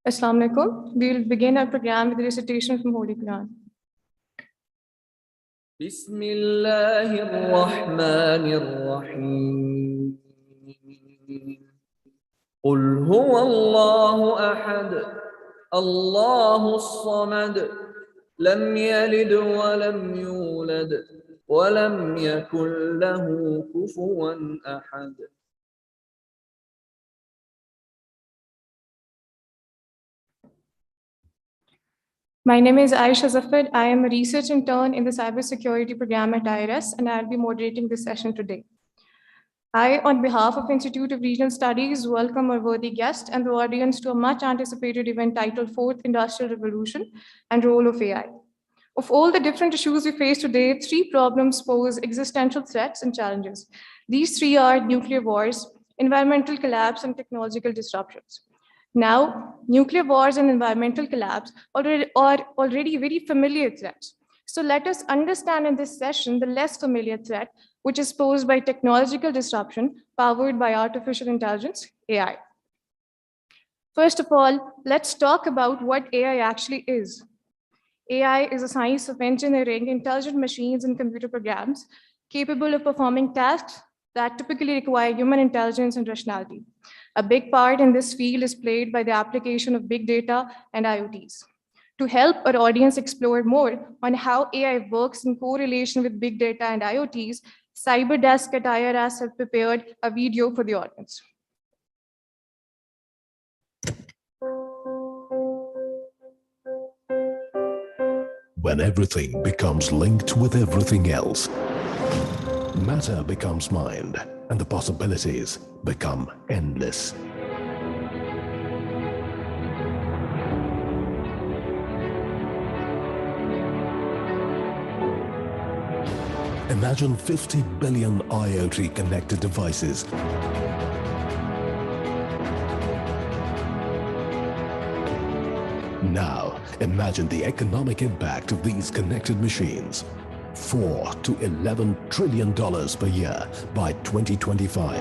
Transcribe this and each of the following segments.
Assalamu alaikum. We will begin our program with a recitation from Holy Quran. بسم الله الرحمن الرحيم قل هو الله أحد الله الصمد لم يلد ولم يولد ولم يكن له كفوا أحد. My name is Aisha Zafar. I am a research intern in the cybersecurity program at IRS, and I'll be moderating this session today. I, on behalf of Institute of Regional Studies, welcome our worthy guest and the audience to a much anticipated event titled Fourth Industrial Revolution and Role of AI. Of all the different issues we face today, three problems pose existential threats and challenges. These three are nuclear wars, environmental collapse, and technological disruptions. Now, nuclear wars and environmental collapse are already very familiar threats. So let us understand in this session the less familiar threat, which is posed by technological disruption powered by artificial intelligence, AI. First of all, let's talk about what AI actually is. AI is a science of engineering intelligent machines and computer programs capable of performing tasks that typically require human intelligence and rationality. A big part in this field is played by the application of big data and IoTs. To help our audience explore more on how AI works in correlation with big data and IoTs, CyberDesk at IRS have prepared a video for the audience. When everything becomes linked with everything else, matter becomes mind, and the possibilities become endless. Imagine 50 billion IoT connected devices Now, imagine the economic impact of these connected machines. $4 to $11 trillion per year by 2025.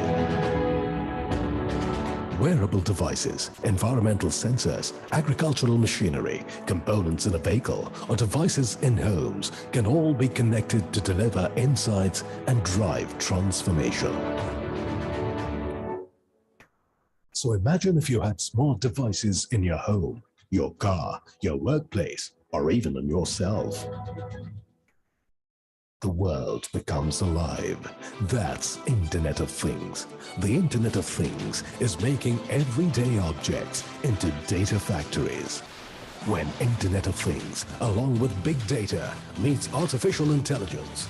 Wearable devices, environmental sensors, agricultural machinery, components in a vehicle, or devices in homes can all be connected to deliver insights and drive transformation. So imagine if you had smart devices in your home, your car, your workplace, or even on yourself. The world becomes alive. That's Internet of Things. The Internet of Things is making everyday objects into data factories. When Internet of Things, along with big data, meets artificial intelligence,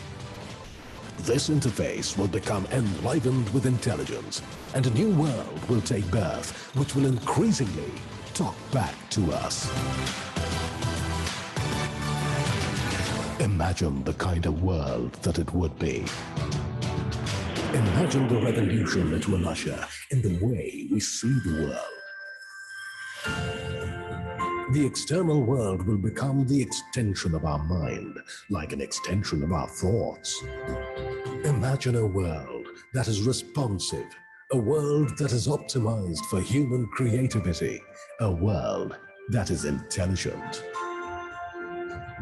this interface will become enlivened with intelligence, and a new world will take birth, which will increasingly talk back to us. Imagine the kind of world that it would be. Imagine the revolution it will usher in the way we see the world. The external world will become the extension of our mind, like an extension of our thoughts. Imagine a world that is responsive, a world that is optimized for human creativity, a world that is intelligent.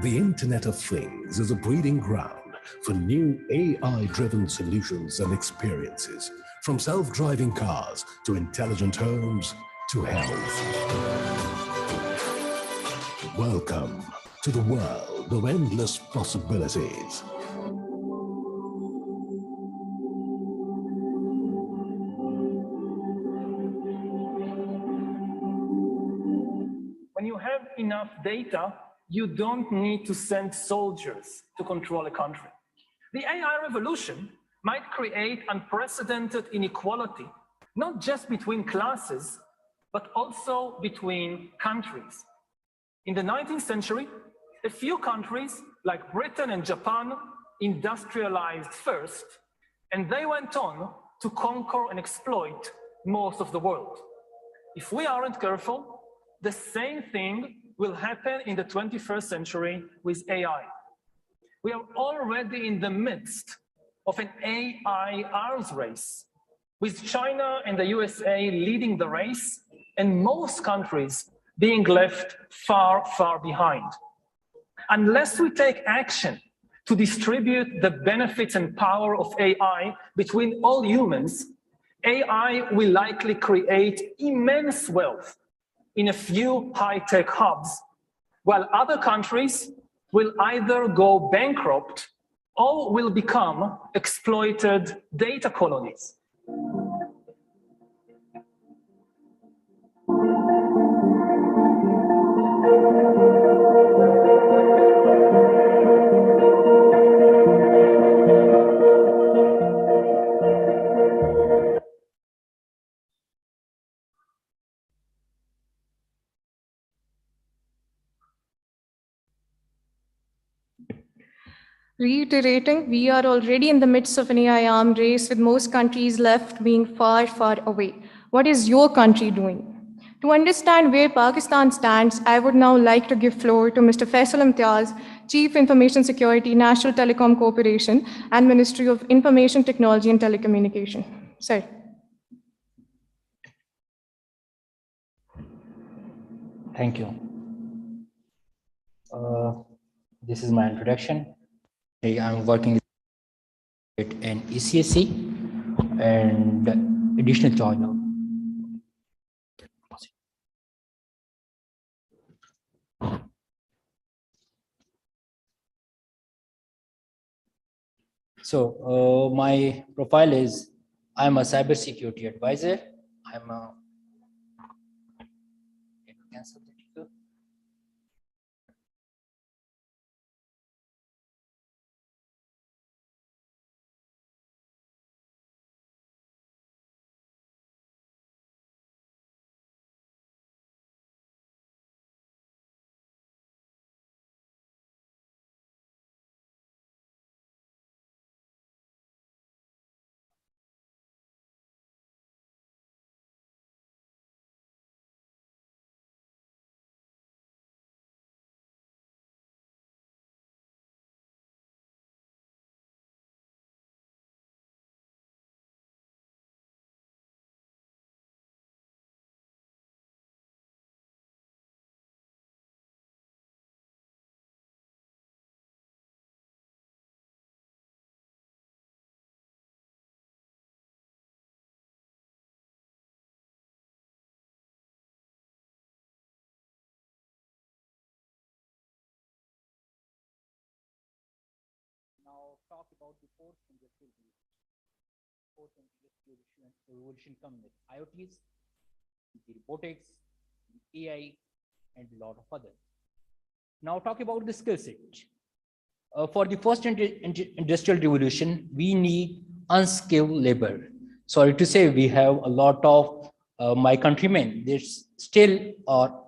The Internet of Things is a breeding ground for new AI-driven solutions and experiences, from self-driving cars to intelligent homes to health. Welcome to the world of endless possibilities. When you have enough data, you don't need to send soldiers to control a country. The AI revolution might create unprecedented inequality, not just between classes, but also between countries. In the 19th century, a few countries like Britain and Japan industrialized first, and they went on to conquer and exploit most of the world. If we aren't careful, the same thing will happen in the 21st century with AI. We are already in the midst of an AI arms race, with China and the USA leading the race, and most countries being left far, far behind. Unless we take action to distribute the benefits and power of AI between all humans, AI will likely create immense wealth in a few high-tech hubs, while other countries will either go bankrupt or will become exploited data colonies. Reiterating, we are already in the midst of an AI armed race with most countries left being far, far away. What is your country doing? To understand where Pakistan stands, I would now like to give floor to Mr. Faisal Imtiaz, Chief Information Security, National Telecom Corporation, and Ministry of Information Technology and Telecommunication. Sir. Thank you. This is my introduction. I'm working at an ECSC and additional charge now. So my profile is, I'm a cybersecurity advisor. I'm a cancel the ticker. Now talk about the fourth industrial revolution coming with IoTs, the robotics, the AI, and a lot of others. Now talk about the skill set. For the first industrial revolution, we need unskilled labor. Sorry to say, we have a lot of my countrymen, there's still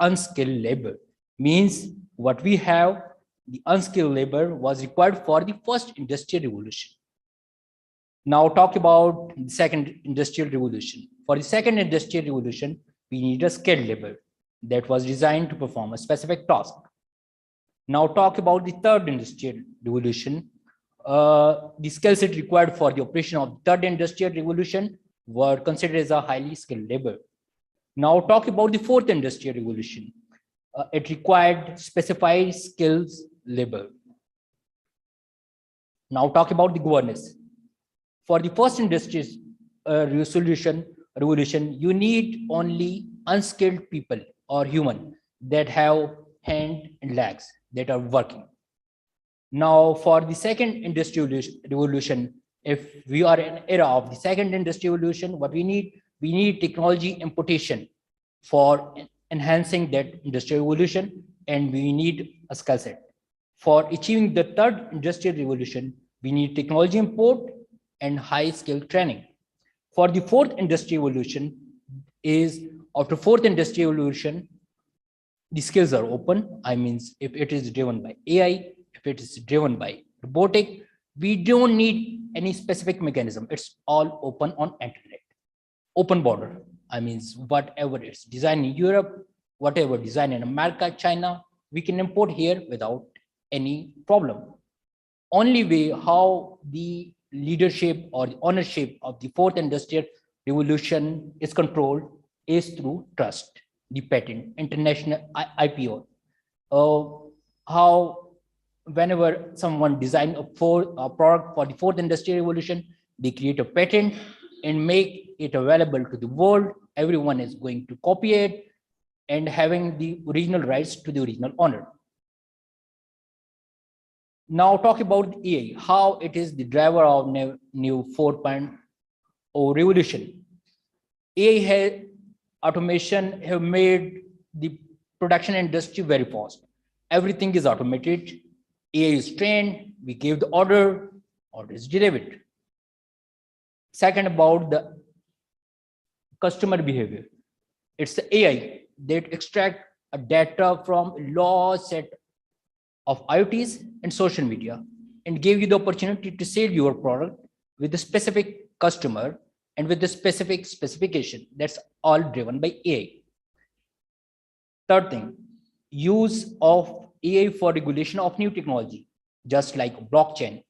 unskilled labor. Means what we have, the unskilled labor was required for the first industrial revolution. Now talk about the second industrial revolution. For the second industrial revolution, we need a skilled labor that was designed to perform a specific task. Now talk about the third industrial revolution. The skill set required for the operation of the third industrial revolution were considered as a highly skilled labor. Now talk about the fourth industrial revolution. It required specified skills labor. Now talk about the governance. For the first industrial revolution, you need only unskilled people or human that have hand and legs that are working. Now for the second industrial revolution, if we are in an era of the second industrial revolution, what we need technology importation for enhancing that industrial revolution, and we need a skill set. For achieving the third industrial revolution, we need technology import and high skill training. For the fourth industrial revolution is, after fourth industrial revolution, the skills are open. I mean, if it is driven by AI, if it is driven by robotic, we don't need any specific mechanism. It's all open on internet. Open border. I mean, whatever it's designed in Europe, whatever designed in America, China, we can import here without any problem. Only way how the leadership or the ownership of the fourth industrial revolution is controlled is through trust. the patent, international IPO. How whenever someone design a product for the fourth industrial revolution, they create a patent and make it available to the world. Everyone is going to copy it and having the original rights to the original owner. Now talk about AI, how it is the driver of new 4.0 revolution. AI has automation have made the production industry very fast. Everything is automated. AI is trained. We give the order is delivered. Second, about the customer behavior. It's the AI that extract a data from a large set of IoTs and social media and give you the opportunity to sell your product with a specific customer and with the specific specification. That's all driven by AI. Third thing, use of AI for regulation of new technology, just like blockchain,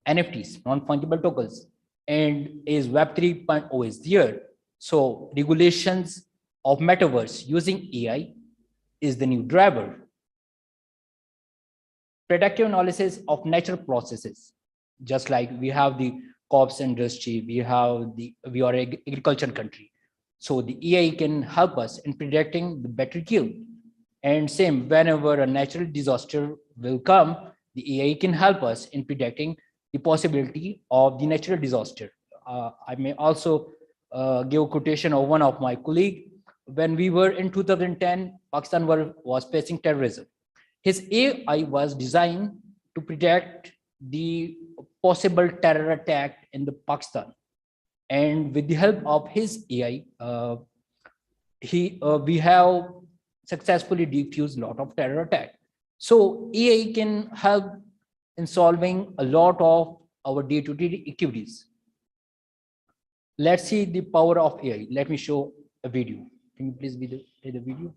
NFTs, non-fungible tokens, and is Web 3.0 is there. So regulations of metaverse using AI is the new driver. Predictive analysis of natural processes, just like we have the crops industry, we are an agriculture country. So the AI can help us in predicting the better yield. And same, whenever a natural disaster will come, the AI can help us in predicting the possibility of the natural disaster. I may also give a quotation of one of my colleagues. When we were in 2010, Pakistan was facing terrorism. His AI was designed to predict the possible terror attack in the Pakistan. And with the help of his AI, we have successfully defused a lot of terror attack. So AI can help in solving a lot of our day-to-day activities. Let's see the power of AI. Let me show a video. Can you please play the video?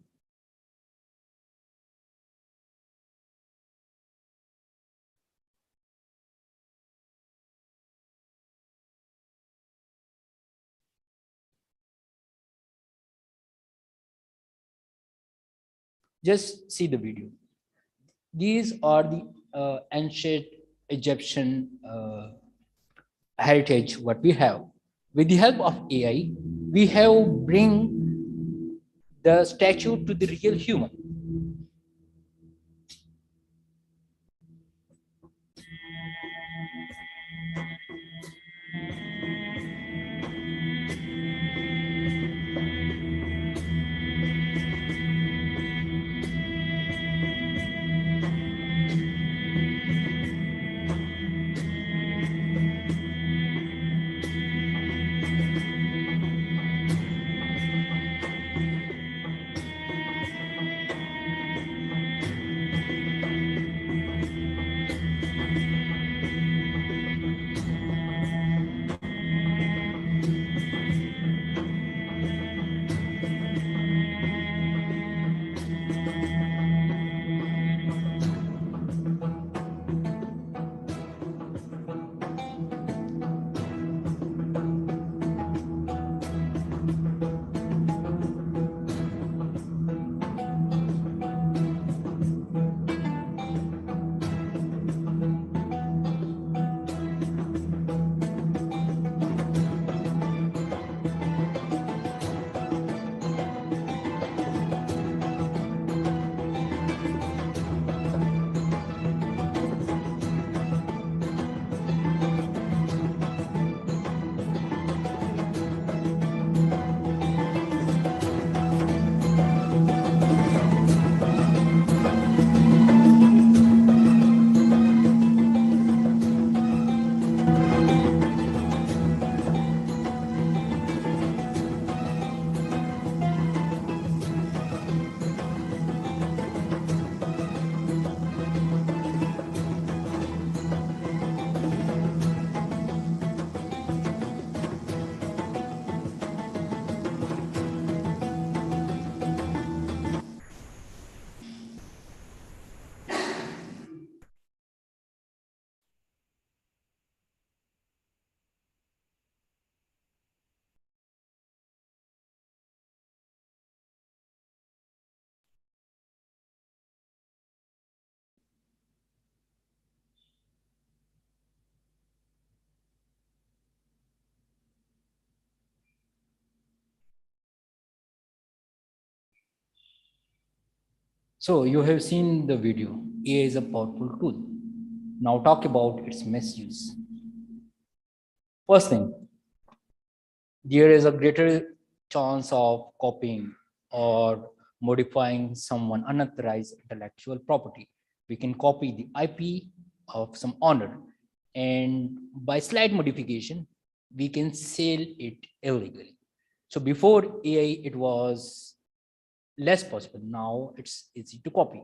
Just see the video. These are the ancient Egyptian heritage, what we have. With the help of AI, we have bring the statue to the real human. So you have seen the video. AI is a powerful tool. Now talk about its misuse. First thing, there is a greater chance of copying or modifying someone unauthorized intellectual property. We can copy the IP of some owner, and by slight modification, we can sell it illegally. So before AI, it was less possible. Now it's easy to copy.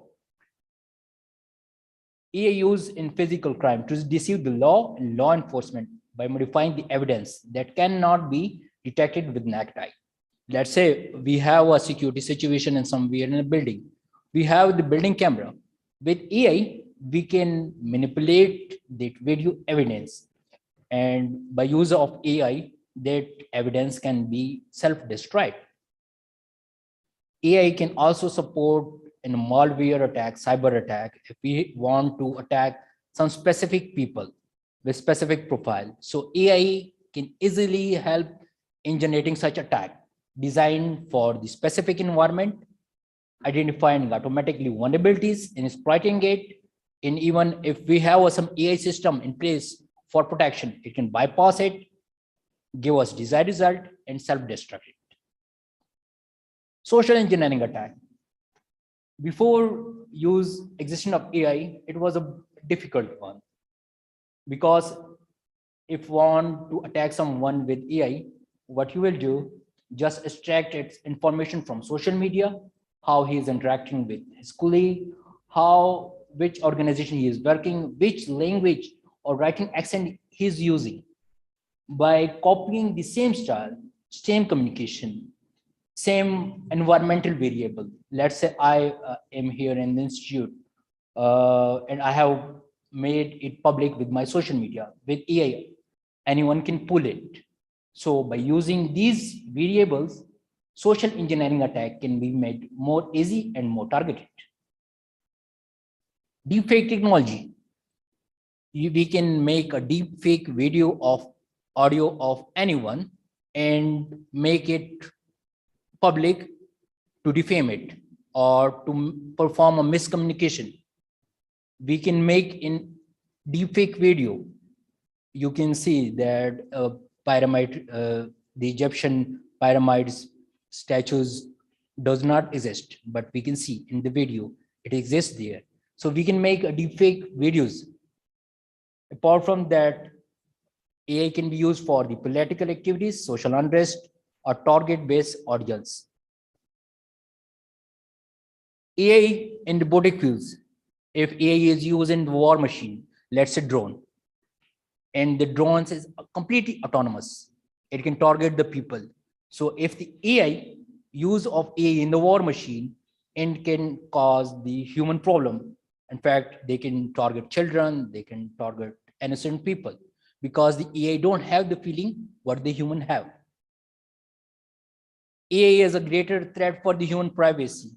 AI used in physical crime to deceive the law and law enforcement by modifying the evidence that cannot be detected with naked eye. Let's say we have a security situation in somewhere in a building. We have the building camera. With AI, we can manipulate that video evidence. And by use of AI, that evidence can be self-destroyed. AI can also support in a malware attack, cyber attack, if we want to attack some specific people with specific profile. So AI can easily help in generating such attack designed for the specific environment, identifying automatically vulnerabilities and exploiting it. And even if we have some AI system in place for protection, it can bypass it, give us desired result, and self-destruct it. Social engineering attack. Before use existence of AI, it was a difficult one, because if you want to attack someone with AI, what you will do, just extract its information from social media, how he is interacting with his colleague, which organization he is working, which language or writing accent he is using. By copying the same style, same communication, same environmental variable. Let's say I am here in the institute and I have made it public with my social media. With AI, anyone can pull it. So by using these variables, social engineering attack can be made more easy and more targeted. Deepfake technology. We can make a deepfake video of audio of anyone and make it public to defame it or to perform a miscommunication. We can make in deepfake video. You can see that pyramid, the Egyptian pyramids statues does not exist, but we can see in the video it exists there. So we can make a deepfake videos. Apart from that, AI can be used for the political activities, social unrest, or target-based audience. AI in robotic fields. If AI is used in war machine, let's say drone, and the drones is completely autonomous, it can target the people. So if the AI use of AI in the war machine, and can cause the human problem. In fact, they can target children, they can target innocent people, because the AI don't have the feeling what the human have. AI is a greater threat for the human privacy.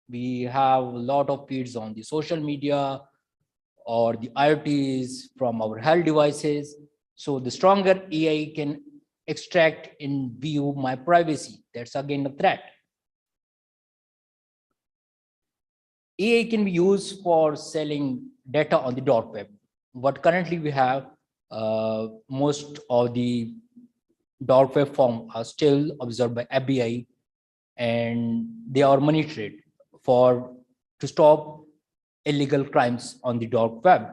We have a lot of feeds on the social media or the IoTs from our health devices. So the stronger AI can extract and view my privacy, that's again a threat. AI can be used for selling data on the dark web. What currently we have, most of the dark web form are still observed by FBI, and they are monitored to stop illegal crimes on the dark web.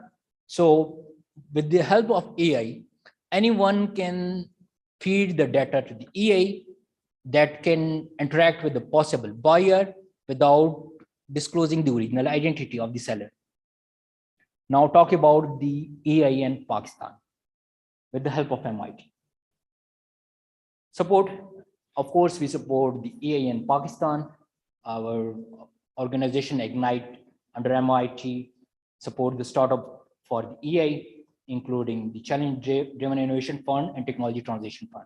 So with the help of AI, anyone can feed the data to the AI that can interact with the possible buyer without disclosing the original identity of the seller. Now talk about the AI in Pakistan with the help of MIT. Support, of course, we support the AI in Pakistan. Our organization Ignite under MIT support the startup for the AI, including the Challenge Driven Innovation Fund and Technology Transition Fund.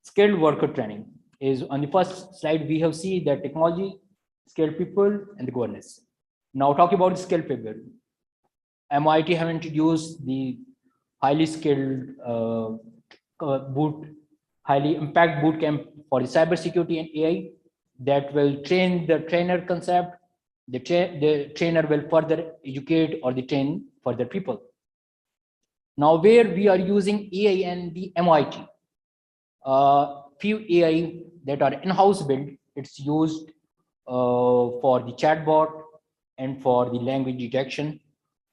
Skilled worker training is on the first slide. We have seen that technology, skilled people, and the governance. Now talking about the skilled people, MIT have introduced the highly skilled highly impact boot camp for the cybersecurity and AI that will train the trainer concept The trainer will further educate or the train further people. Now, where we are using AI and the MIT, few AI that are in-house built, it's used for the chatbot and for the language detection.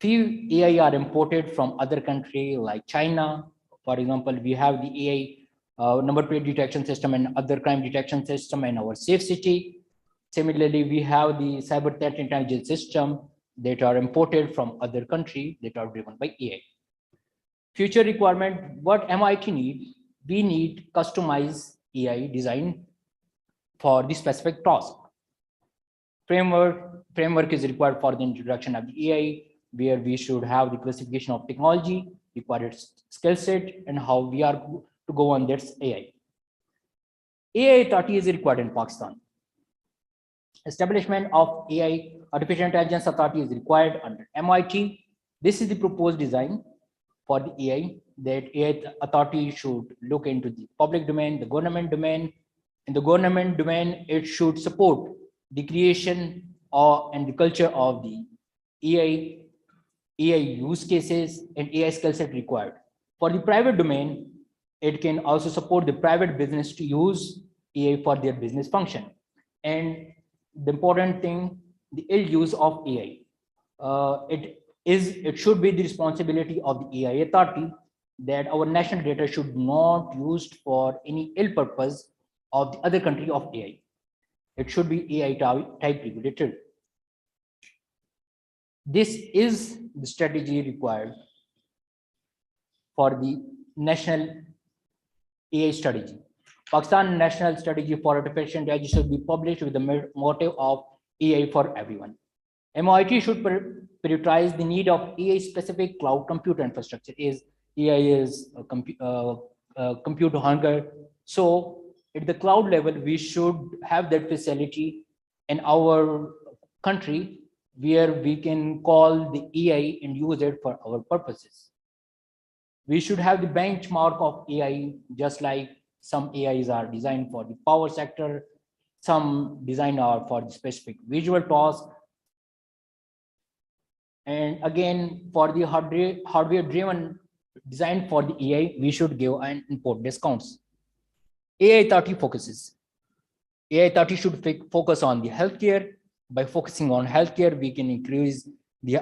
Few AI are imported from other country like China. For example, we have the AI number plate detection system and other crime detection system in our safe city. Similarly, we have the cyber threat intelligence system that are imported from other countries that are driven by AI. Future requirement, what MIT need, we need customized AI design for the specific task. Framework is required for the introduction of the AI, where we should have the classification of technology, required skill set, and how we are to go on this AI. AI authority is required in Pakistan. Establishment of AI, Artificial Intelligence Authority, is required under MIT. This is the proposed design for the AI, that AI authority should look into the public domain, the government domain. In the government domain, it should support the creation and the culture of the AI use cases and AI skill set required. For the private domain, it can also support the private business to use AI for their business function. And the important thing, the ill use of AI. It should be the responsibility of the AI authority that our national data should not used for any ill purpose of the other country of AI. It should be AI type regulated. This is the strategy required for the national AI strategy. Pakistan National Strategy for Artificial Intelligence should be published with the motto of AI for everyone. MIT should prioritize the need of AI-specific cloud computer infrastructure. AI is compute hunger. So at the cloud level, we should have that facility in our country where we can call the AI and use it for our purposes. We should have the benchmark of AI, just like some AIs are designed for the power sector, some design are for the specific visual task. And again, for the hardware-driven design for the AI, we should give an import discounts. AI authority focuses. AI authority should focus on the healthcare. By focusing on healthcare, we can increase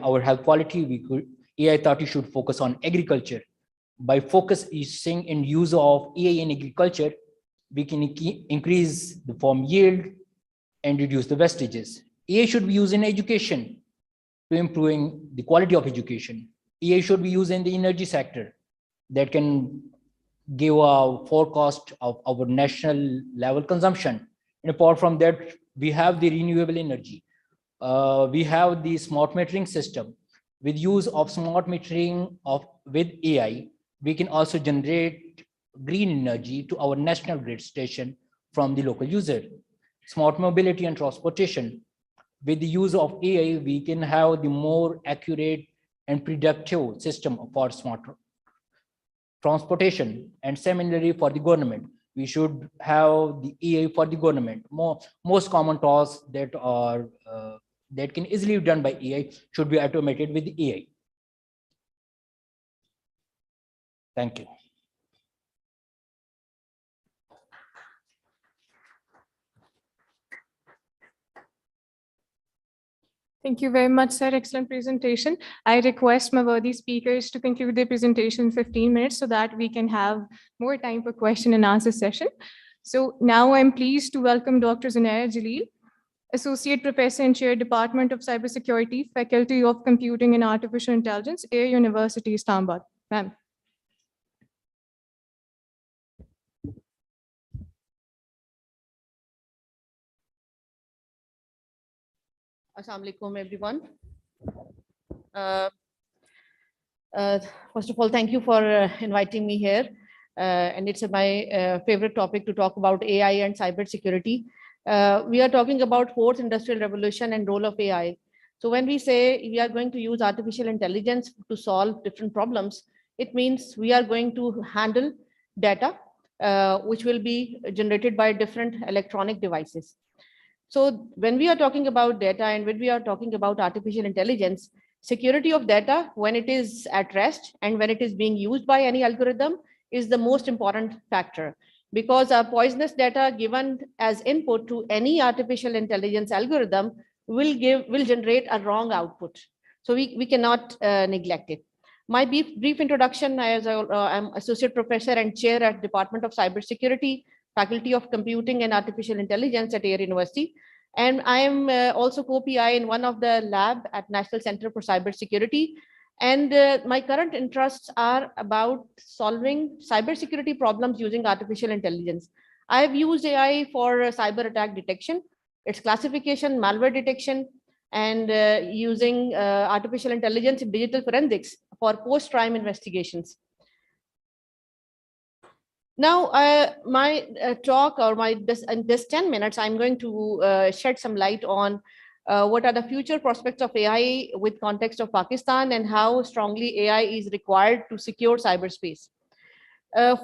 our health quality. AI authority should focus on agriculture. By focusing in use of AI in agriculture, we can increase the farm yield and reduce the wastages. AI should be used in education to improving the quality of education. AI should be used in the energy sector that can give a forecast of our national level consumption. And apart from that, we have the renewable energy. We have the smart metering system. With use of smart metering with AI, we can also generate green energy to our national grid station from the local user. Smart mobility and transportation. With the use of AI, we can have the more accurate and predictive system for smart transportation. And similarly for the government, we should have the AI for the government. Most common tasks that can easily be done by AI should be automated with the AI. Thank you. Thank you very much, sir. Excellent presentation. I request my worthy speakers to conclude their presentation in 15 minutes so that we can have more time for question and answer session. So now I'm pleased to welcome Dr. Zunaira Jaleel, Associate Professor and Chair, Department of Cybersecurity, Faculty of Computing and Artificial Intelligence, Air University, Istanbul. Ma'am. Assalamu alaikum, everyone. First of all, thank you for inviting me here. And it's my favorite topic to talk about AI and cybersecurity. We are talking about fourth industrial revolution and role of AI. So when we say we are going to use artificial intelligence to solve different problems, it means we are going to handle data which will be generated by different electronic devices. So when we are talking about data and when we are talking about artificial intelligence, security of data when it is at rest and when it is being used by any algorithm is the most important factor, because our poisonous data given as input to any artificial intelligence algorithm will generate a wrong output. So we cannot neglect it. My brief introduction, as I'm associate professor and chair at Department of Cybersecurity, Faculty of Computing and Artificial Intelligence at Air University. And I am also co-PI in one of the lab at National Center for Cybersecurity. And my current interests are about solving cybersecurity problems using artificial intelligence. I've used AI for cyber attack detection, its classification, malware detection, and using artificial intelligence in digital forensics for post-crime investigations. Now, my talk or in this 10 minutes, I'm going to shed some light on what are the future prospects of AI with context of Pakistan and how strongly AI is required to secure cyberspace.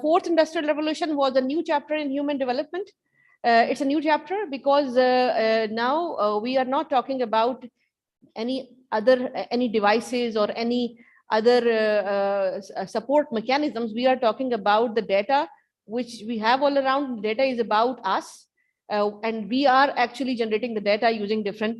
Fourth Industrial Revolution was a new chapter in human development. It's a new chapter because now we are not talking about any devices or any other support mechanisms. We are talking about the data which we have all around. Data is about us, and we are actually generating the data using different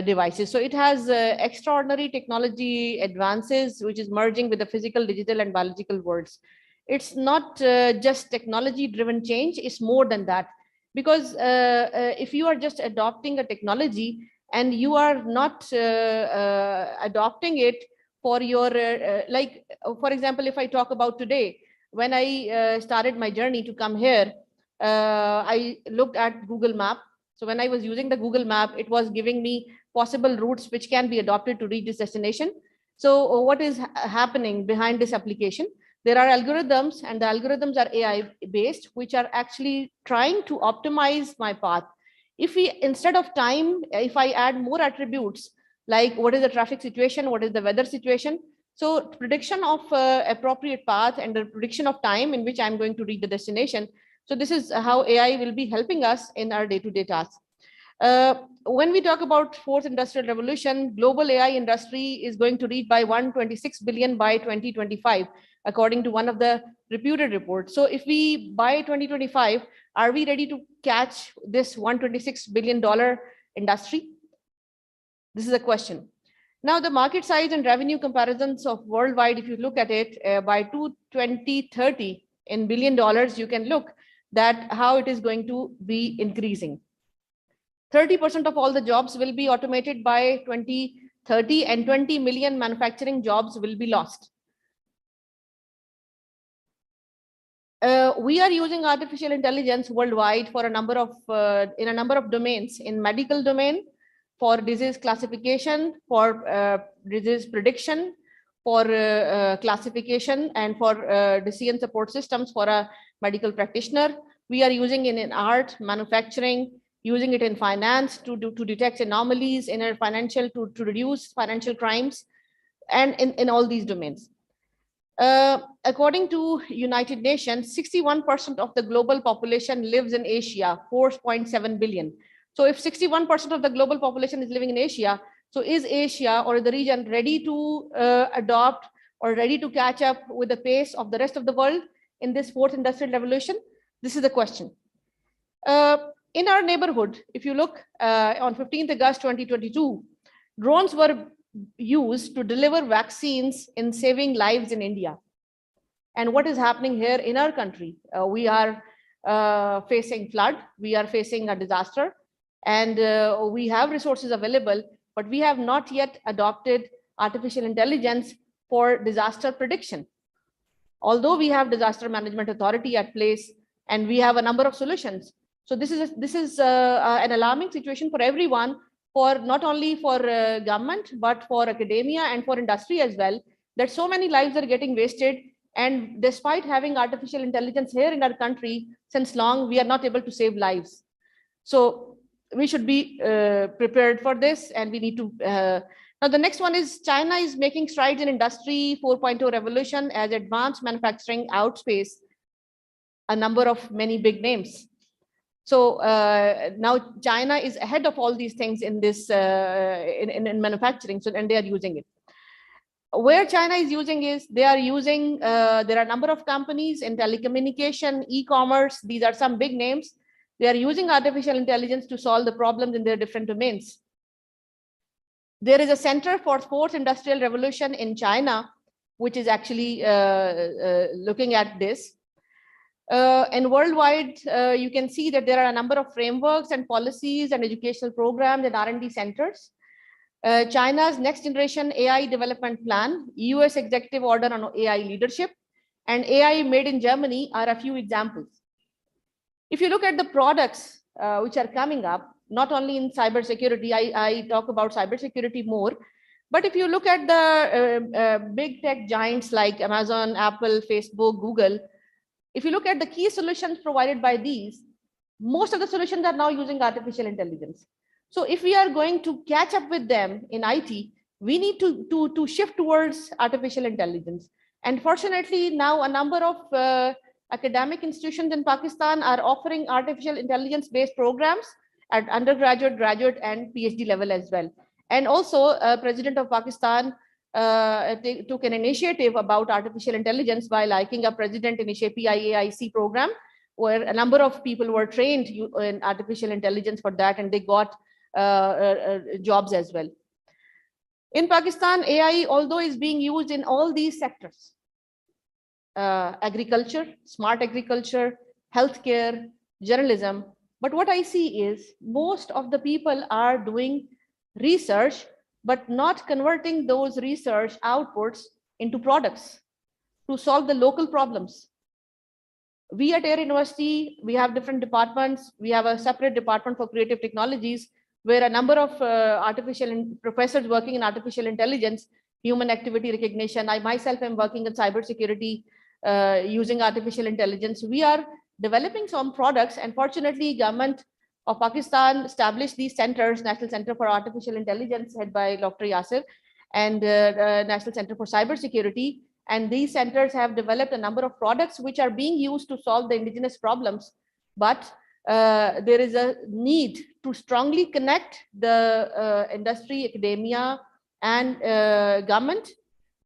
devices. So it has extraordinary technology advances, which is merging with the physical, digital, and biological worlds. It's not just technology driven change, it's more than that. Because if you are just adopting a technology and you are not adopting it for your, for example, if I talk about today, when I started my journey to come here, I looked at Google Map. So when I was using the Google Map, it was giving me possible routes which can be adopted to reach this destination. So what is happening behind this application? There are algorithms, and the algorithms are AI based, which are actually trying to optimize my path. If we, instead of time, if I add more attributes, like what is the traffic situation, what is the weather situation, so prediction of appropriate path and the prediction of time in which I'm going to reach the destination. So this is how AI will be helping us in our day-to-day tasks. When we talk about fourth industrial revolution, global AI industry is going to reach by 126 billion by 2025, according to one of the reputed reports. So if we by 2025, are we ready to catch this $126 billion industry? This is a question. Now, the market size and revenue comparisons of worldwide, if you look at it by 2030 in $1 billion, you can look that how it is going to be increasing. 30% of all the jobs will be automated by 2030 and 20 million manufacturing jobs will be lost. We are using artificial intelligence worldwide for a number of in a number of domains, in medical domain, for disease classification, for disease prediction, for classification, and for decision support systems for a medical practitioner. We are using it in art, manufacturing, using it in finance to detect anomalies in our financial, to reduce financial crimes, and in all these domains. According to United Nations, 61% of the global population lives in Asia, 4.7 billion. So if 61% of the global population is living in Asia, so is Asia or the region ready to adopt or ready to catch up with the pace of the rest of the world in this fourth industrial revolution? This is the question. In our neighborhood, if you look on 15th August 2022, drones were used to deliver vaccines in saving lives in India. And what is happening here in our country? We are facing flood, we are facing a disaster, and we have resources available, but we have not yet adopted artificial intelligence for disaster prediction. Although we have disaster management authority at place and we have a number of solutions. So this is an alarming situation for everyone, for not only for government, but for academia and for industry as well, that so many lives are getting wasted. And despite having artificial intelligence here in our country since long, we are not able to save lives. So we should be prepared for this, and we need to. Now, the next one is China is making strides in Industry 4.0 revolution as advanced manufacturing outspace a number of many big names. So now China is ahead of all these things in this in manufacturing. So and they are using it. Where China is using is they are using, there are a number of companies in telecommunication, e-commerce, these are some big names. They are using artificial intelligence to solve the problems in their different domains. There is a Center for Fourth Industrial Revolution in China, which is actually looking at this. And worldwide, you can see that there are a number of frameworks and policies and educational programs and R&D centers. China's next generation AI development plan, US executive order on AI leadership, and AI made in Germany are a few examples. If you look at the products which are coming up, not only in cybersecurity, I talk about cybersecurity more, but if you look at the big tech giants like Amazon, Apple, Facebook, Google, if you look at the key solutions provided by these, most of the solutions are now using artificial intelligence. So if we are going to catch up with them in IT, we need to shift towards artificial intelligence. And fortunately, now a number of academic institutions in Pakistan are offering artificial intelligence-based programs at undergraduate, graduate, and PhD level as well. And also, President of Pakistan took an initiative about artificial intelligence by liking a President Initiative PIAIC program, where a number of people were trained in artificial intelligence for that, and they got jobs as well. In Pakistan, AI, although is being used in all these sectors, agriculture, smart agriculture, healthcare, journalism, but what I see is most of the people are doing research, but not converting those research outputs into products to solve the local problems. We at Air University, we have different departments. We have a separate department for creative technologies, where a number of professors working in artificial intelligence, human activity recognition. I myself am working in cybersecurity using artificial intelligence. We are developing some products, and fortunately, government of Pakistan established these centers, National Center for Artificial Intelligence, head by Dr. Yasir, and National Center for Cybersecurity. And these centers have developed a number of products which are being used to solve the indigenous problems. But there is a need to strongly connect the industry, academia, and government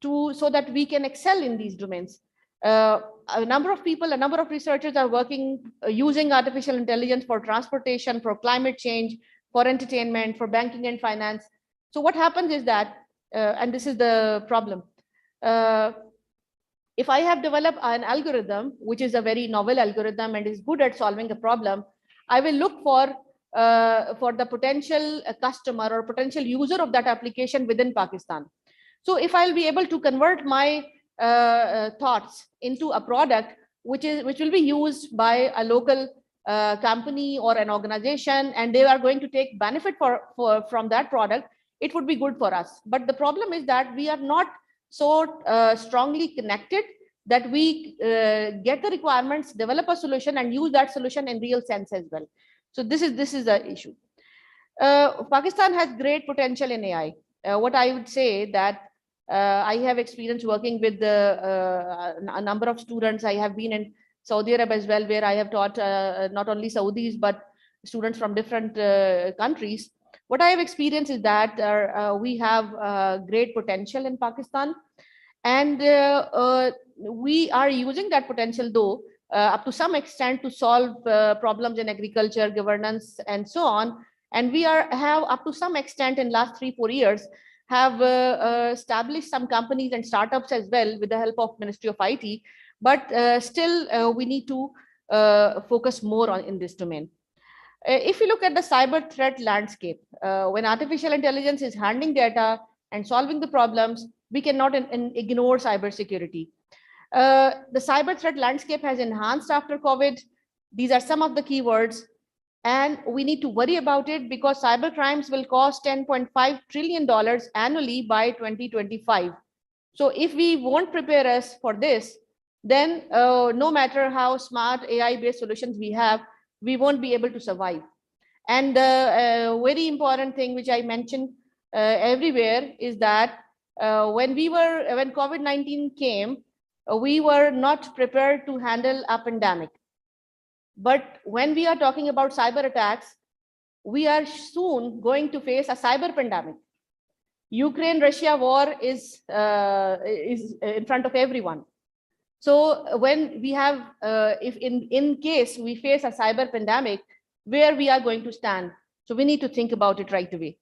so that we can excel in these domains. A number of people, a number of researchers are working using artificial intelligence for transportation, for climate change, for entertainment, for banking and finance. So what happens is that, and this is the problem, if I have developed an algorithm, which is a very novel algorithm and is good at solving a problem, I will look for the potential customer or potential user of that application within Pakistan. So if I'll be able to convert my thoughts into a product which will be used by a local company or an organization, and they are going to take benefit from that product, it would be good for us. But the problem is that we are not so strongly connected that we get the requirements, develop a solution, and use that solution in real sense as well. So this is the issue. Pakistan has great potential in AI. What I would say that I have experience working with a number of students. I have been in Saudi Arabia as well, where I have taught not only Saudis, but students from different countries. What I have experienced is that we have great potential in Pakistan, and we are using that potential, though, up to some extent to solve problems in agriculture, governance, and so on. And we have up to some extent in last 3-4 years have established some companies and startups as well with the help of Ministry of IT. But still, we need to focus more on in this domain. If you look at the cyber threat landscape, when artificial intelligence is handling data and solving the problems, we cannot ignore cybersecurity. The cyber threat landscape has enhanced after COVID. These are some of the keywords, and we need to worry about it because cyber crimes will cost $10.5 trillion annually by 2025. So if we won't prepare us for this, then no matter how smart AI-based solutions we have, we won't be able to survive. And the very important thing which I mentioned everywhere is that when COVID-19 came, we were not prepared to handle a pandemic. But when we are talking about cyber attacks, we are soon going to face a cyber pandemic. Ukraine-Russia war is in front of everyone. So when we have, if in case we face a cyber pandemic, where we are going to stand? So we need to think about it right away.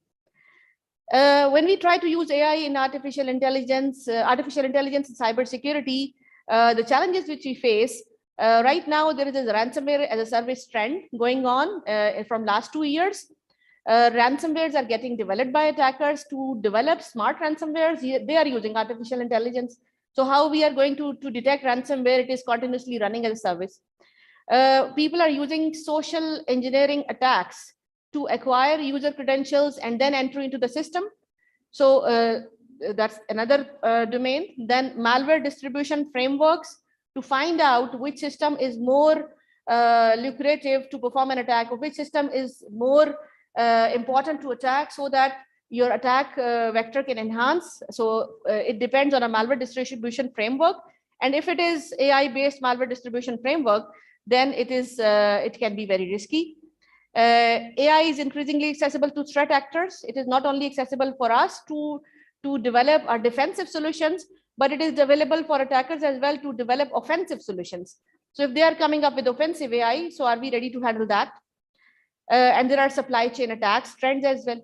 When we try to use AI in artificial intelligence and cybersecurity, the challenges which we face right now, there is a ransomware as a service trend going on from last 2 years. Ransomwares are getting developed by attackers. To develop smart ransomwares, they are using artificial intelligence. So how we are going to detect ransomware? It is continuously running as a service. People are using social engineering attacks to acquire user credentials and then enter into the system. So that's another domain. Then malware distribution frameworks to find out which system is more lucrative to perform an attack, or which system is more important to attack, so that your attack vector can enhance. So it depends on a malware distribution framework. And if it is AI-based malware distribution framework, then it can be very risky. AI is increasingly accessible to threat actors. It is not only accessible for us to develop our defensive solutions, but it is available for attackers as well to develop offensive solutions. So if they are coming up with offensive AI, so are we ready to handle that? And there are supply chain attacks, trends as well.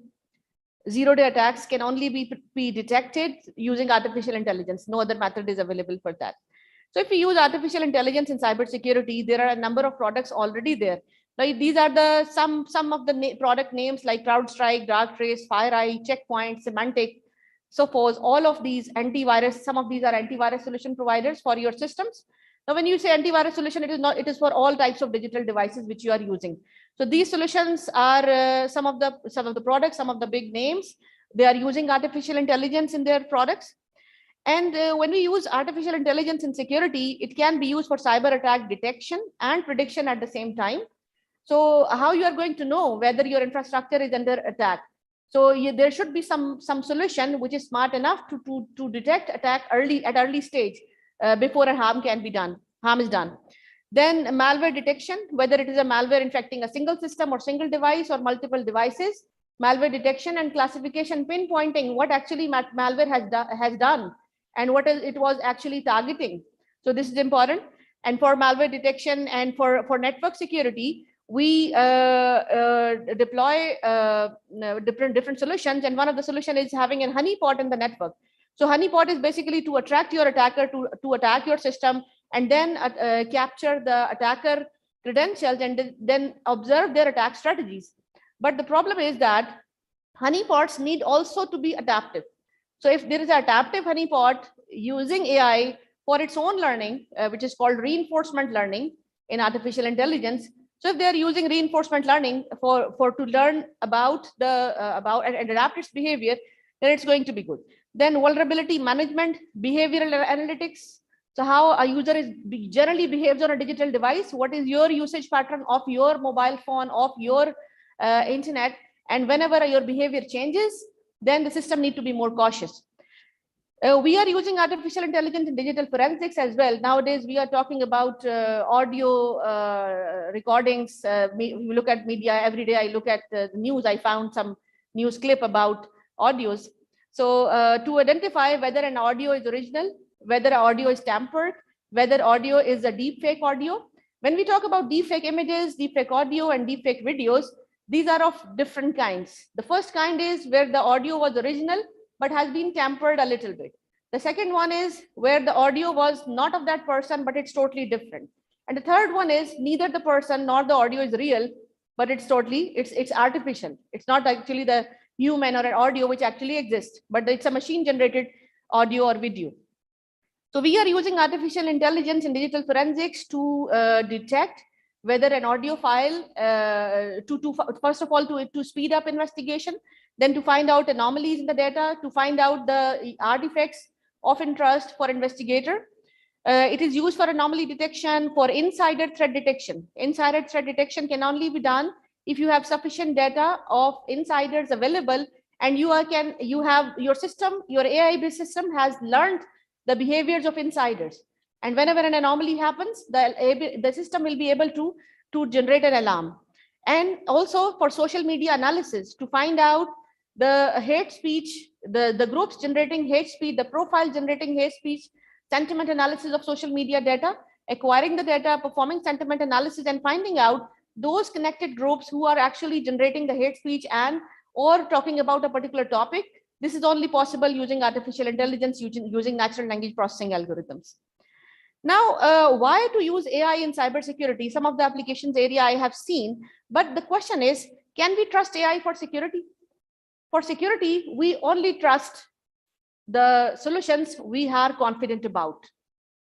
Zero-day attacks can only be detected using artificial intelligence. No other method is available for that. So if we use artificial intelligence in cybersecurity, there are a number of products already there. Now, these are the some of the product names like CrowdStrike, Darktrace, FireEye, Checkpoint, Symantec, Sophos. All of these antivirus, some of these are antivirus solution providers for your systems. Now, when you say antivirus solution, it is for all types of digital devices which you are using. So these solutions are some of the products, some of the big names. They are using artificial intelligence in their products. And when we use artificial intelligence in security, it can be used for cyber attack detection and prediction at the same time. So how you are going to know whether your infrastructure is under attack? So there should be some solution which is smart enough to detect attack at early stage before a harm is done. Then malware detection, whether it is a malware infecting a single system or single device or multiple devices, malware detection and classification, pinpointing what actually malware has done and what it was actually targeting. So this is important. And for malware detection and for network security, we deploy different solutions. And one of the solution is having a honeypot in the network. So honeypot is basically to attract your attacker to attack your system, and then capture the attacker credentials and then observe their attack strategies. But the problem is that honeypots need also to be adaptive. So if there is an adaptive honeypot using AI for its own learning, which is called reinforcement learning in artificial intelligence. So if they are using reinforcement learning to learn about and adapt its behavior, then it's going to be good. Then vulnerability management, behavioral analytics. So how a user generally behaves on a digital device. What is your usage pattern of your mobile phone, of your internet? And whenever your behavior changes, then the system needs to be more cautious. We are using artificial intelligence in digital forensics as well. Nowadays, we are talking about audio recordings. We look at media every day. I look at the news. I found some news clip about audios. So to identify whether an audio is original, whether audio is tampered, whether audio is a deepfake audio. When we talk about deepfake images, deepfake audio, and deepfake videos, these are of different kinds. The first kind is where the audio was original, but has been tampered a little bit. The second one is where the audio was not of that person, but it's totally different. And the third one is neither the person nor the audio is real, but it's artificial. It's not actually the human or an audio which actually exists, but it's a machine generated audio or video. So we are using artificial intelligence in digital forensics to detect whether an audio file, first of all, to speed up investigation, then to find out anomalies in the data, to find out the artifacts of interest for investigator. It is used for anomaly detection, for insider threat detection. Insider threat detection can only be done if you have sufficient data of insiders available, and you have your system, your AI-based system has learned the behaviors of insiders. And whenever an anomaly happens, the system will be able to to generate an alarm. And also for social media analysis to find out the hate speech, the groups generating hate speech, the profile generating hate speech, sentiment analysis of social media data, acquiring the data, performing sentiment analysis, and finding out those connected groups who are actually generating the hate speech and or talking about a particular topic. This is only possible using artificial intelligence, using natural language processing algorithms. Now, why to use AI in cybersecurity? Some of the applications area I have seen, but the question is, can we trust AI for security? For security, we only trust the solutions we are confident about.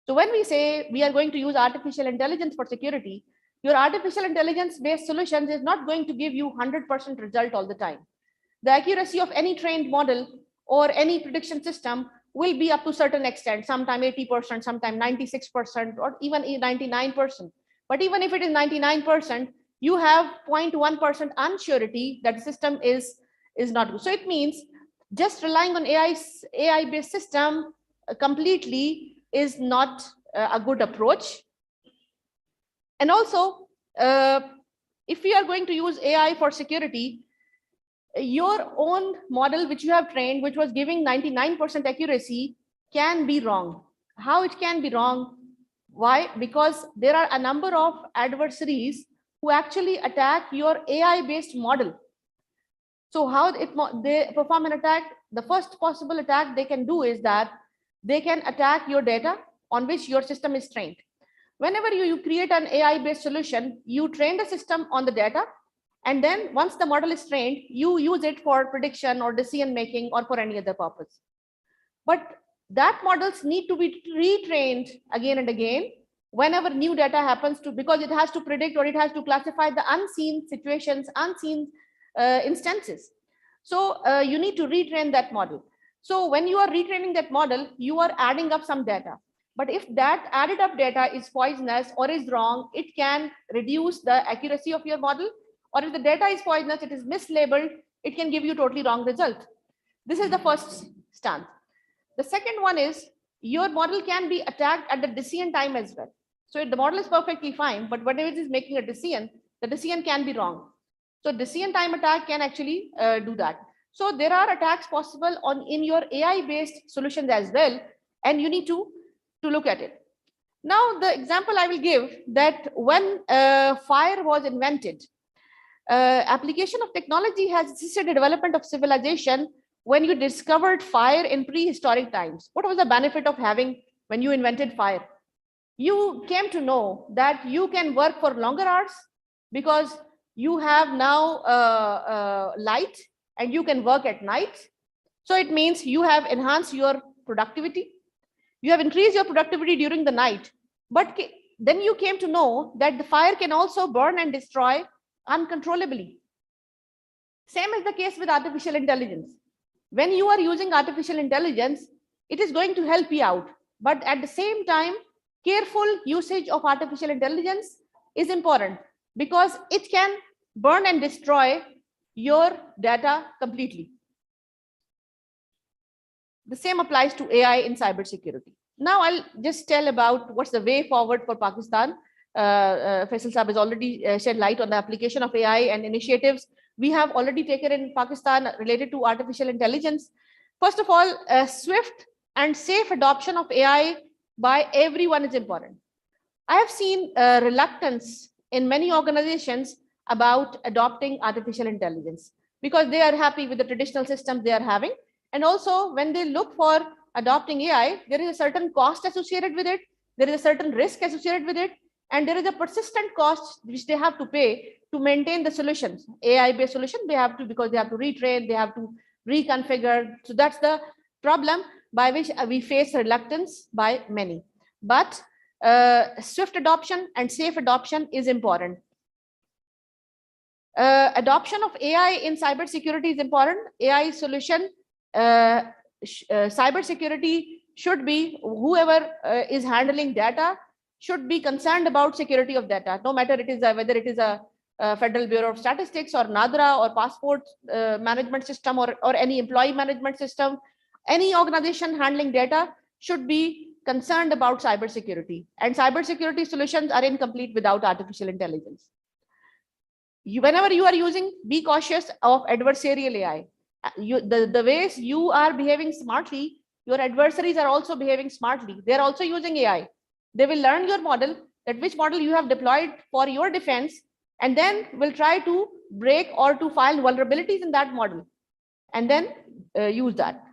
So when we say we are going to use artificial intelligence for security, your artificial intelligence based solutions is not going to give you 100% result all the time. The accuracy of any trained model or any prediction system will be up to a certain extent, sometime 80%, sometime 96%, or even 99%. But even if it is 99%, you have 0.1% unsurety that the system is not good. So it means just relying on AI-based system completely is not a good approach. And also, if we are going to use AI for security, your own model which you have trained, which was giving 99% accuracy, can be wrong. How it can be wrong? Why? Because there are a number of adversaries who actually attack your AI-based model. So how they perform an attack? The first possible attack they can do is that they can attack your data on which your system is trained. Whenever you create an AI-based solution, you train the system on the data, and then once the model is trained, you use it for prediction or decision making or for any other purpose. But that models need to be retrained again and again whenever new data happens to, because it has to predict or it has to classify the unseen situations, unseen instances. So you need to retrain that model. So when you are retraining that model, you are adding up some data. But if that added up data is poisonous or is wrong, it can reduce the accuracy of your model. Or if the data is poisonous, it is mislabeled, it can give you totally wrong result. This is the first stance. The second one is your model can be attacked at the decision time as well. So if the model is perfectly fine, but whenever it is making a decision, the decision can be wrong. So decision time attack can actually do that. So there are attacks possible in your AI-based solutions as well, and you need to look at it. Now, the example I will give that when fire was invented, application of technology has assisted the development of civilization. When you discovered fire in prehistoric times, what was the benefit of having when you invented fire? You came to know that you can work for longer hours because you have now light and you can work at night. So it means you have enhanced your productivity. You have increased your productivity during the night. But then you came to know that the fire can also burn and destroy uncontrollably. Same is the case with artificial intelligence. When you are using artificial intelligence, it is going to help you out. But at the same time, careful usage of artificial intelligence is important because it can burn and destroy your data completely. The same applies to AI in cybersecurity. Now I'll just tell about what's the way forward for Pakistan. Faisal Saab has already shed light on the application of AI and initiatives we have already taken in Pakistan related to artificial intelligence. First of all, swift and safe adoption of AI by everyone is important. I have seen reluctance in many organizations about adopting artificial intelligence because they are happy with the traditional systems they are having. And also when they look for adopting AI, there is a certain cost associated with it. There is a certain risk associated with it. And there is a persistent cost which they have to pay to maintain the solutions. AI-based solution, they have to, because they have to retrain, they have to reconfigure. So that's the problem by which we face reluctance by many. But swift adoption and safe adoption is important. Adoption of AI in cybersecurity is important. AI solution, cybersecurity should be, whoever is handling data should be concerned about security of data, no matter it is whether it is a Federal Bureau of Statistics or NADRA or passport management system or any employee management system. Any organization handling data should be concerned about cybersecurity, and cybersecurity solutions are incomplete without artificial intelligence. Whenever you are using, be cautious of adversarial AI. The ways you are behaving smartly, your adversaries are also behaving smartly. They're also using AI. They will learn your model, that which model you have deployed for your defense, and then will try to break or to find vulnerabilities in that model, and then use that.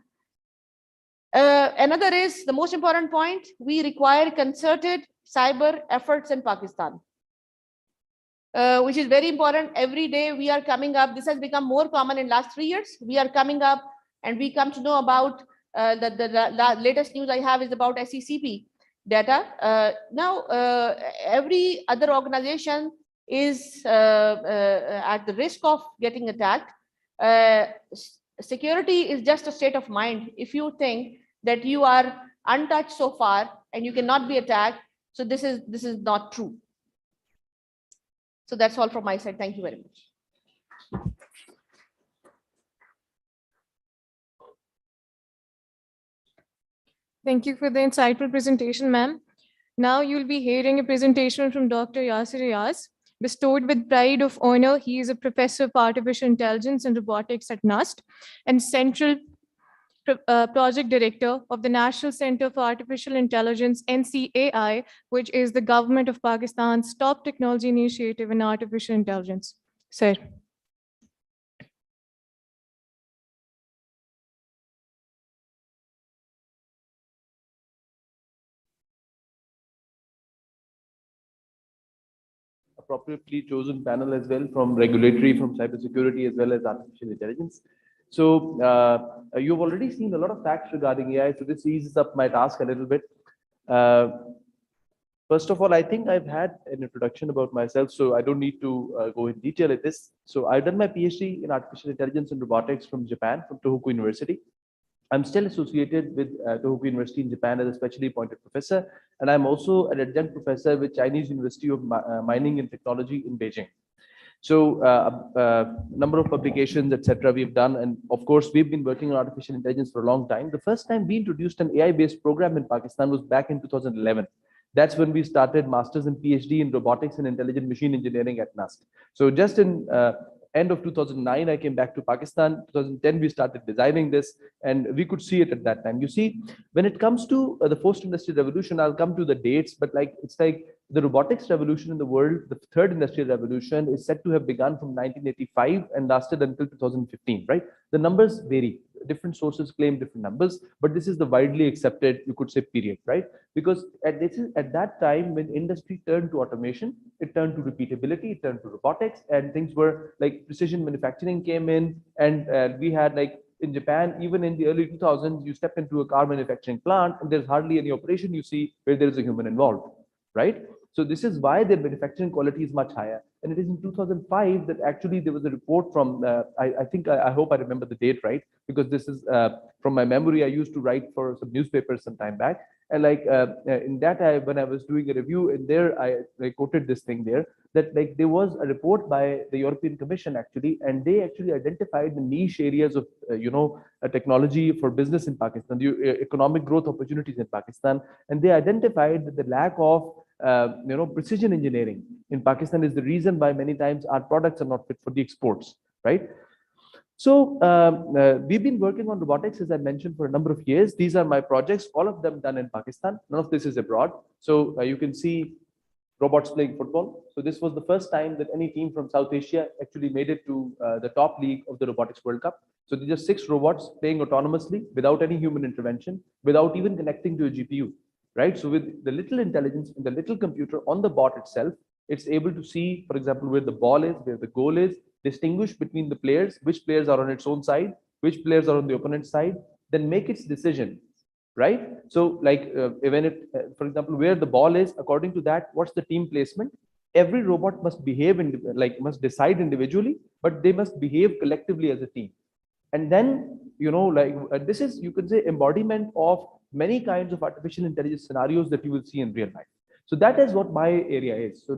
Another is the most important point, we require concerted cyber efforts in Pakistan, which is very important. Every day we are coming up, this has become more common in last 3 years. We are coming up and we come to know about the latest news I have is about SECP data. Now, every other organization is at the risk of getting attacked. Security is just a state of mind. If you think that you are untouched so far and you cannot be attacked, so this is not true. So that's all from my side. Thank you very much. Thank you for the insightful presentation, ma'am. Now you'll be hearing a presentation from Dr. Yasir Riaz. Bestowed with pride of honor, he is a professor of artificial intelligence and robotics at NUST and central project director of the National Center for Artificial Intelligence, NCAI, which is the government of Pakistan's top technology initiative in artificial intelligence. Sir. Appropriately chosen panel as well, from regulatory, from cybersecurity, as well as artificial intelligence. So you've already seen a lot of facts regarding AI, so this eases up my task a little bit. First of all, I think I've had an introduction about myself, so I don't need to go in detail at this. So I've done my PhD in artificial intelligence and robotics from Japan, from Tohoku University. I'm still associated with Tohoku University in Japan as a specially appointed professor, and I'm also an adjunct professor with Chinese University of Mining and Technology in Beijing. So number of publications, etc. we've done, and of course we've been working on artificial intelligence for a long time. The first time we introduced an AI-based program in Pakistan was back in 2011. That's when we started masters and PhD in robotics and intelligent machine engineering at NUST. So just in end of 2009, I came back to Pakistan. 2010, we started designing this, and we could see it at that time. You see, when it comes to the post-industrial revolution, I'll come to the dates, but it's like the robotics revolution in the world, the third industrial revolution, is said to have begun from 1985 and lasted until 2015, right? The numbers vary. Different sources claim different numbers, but this is the widely accepted, you could say, period, right? Because at that time, when industry turned to automation, it turned to repeatability, it turned to robotics, and things were like precision manufacturing came in, and we had like in Japan, even in the early 2000s, you step into a car manufacturing plant and there's hardly any operation you see where there is a human involved, right? So this is why their manufacturing quality is much higher. And it is in 2005 that actually there was a report from, I hope I remember the date right, because this is from my memory. I used to write for some newspapers some time back. And in that, when I was doing a review in there, I quoted this thing there, that there was a report by the European Commission actually, and they actually identified the niche areas of, technology for business in Pakistan, the economic growth opportunities in Pakistan. And they identified that the lack of precision engineering in Pakistan is the reason why many times our products are not fit for the exports, right? So we've been working on robotics, as I mentioned, for a number of years. These are my projects, all of them done in Pakistan. None of this is abroad. So you can see robots playing football. So this was the first time that any team from South Asia actually made it to the top league of the Robotics World Cup. So these are 6 robots playing autonomously without any human intervention, without even connecting to a GPU. Right? So with the little intelligence in the little computer on the bot itself, it's able to see, for example, where the ball is, where the goal is, distinguish between the players, which players are on its own side, which players are on the opponent's side, then make its decision, right? So when it, for example, where the ball is, according to that, what's the team placement? Every robot must behave, must decide individually, but they must behave collectively as a team. And then, this is, you could say, embodiment of many kinds of artificial intelligence scenarios that you will see in real life. So that is what my area is. So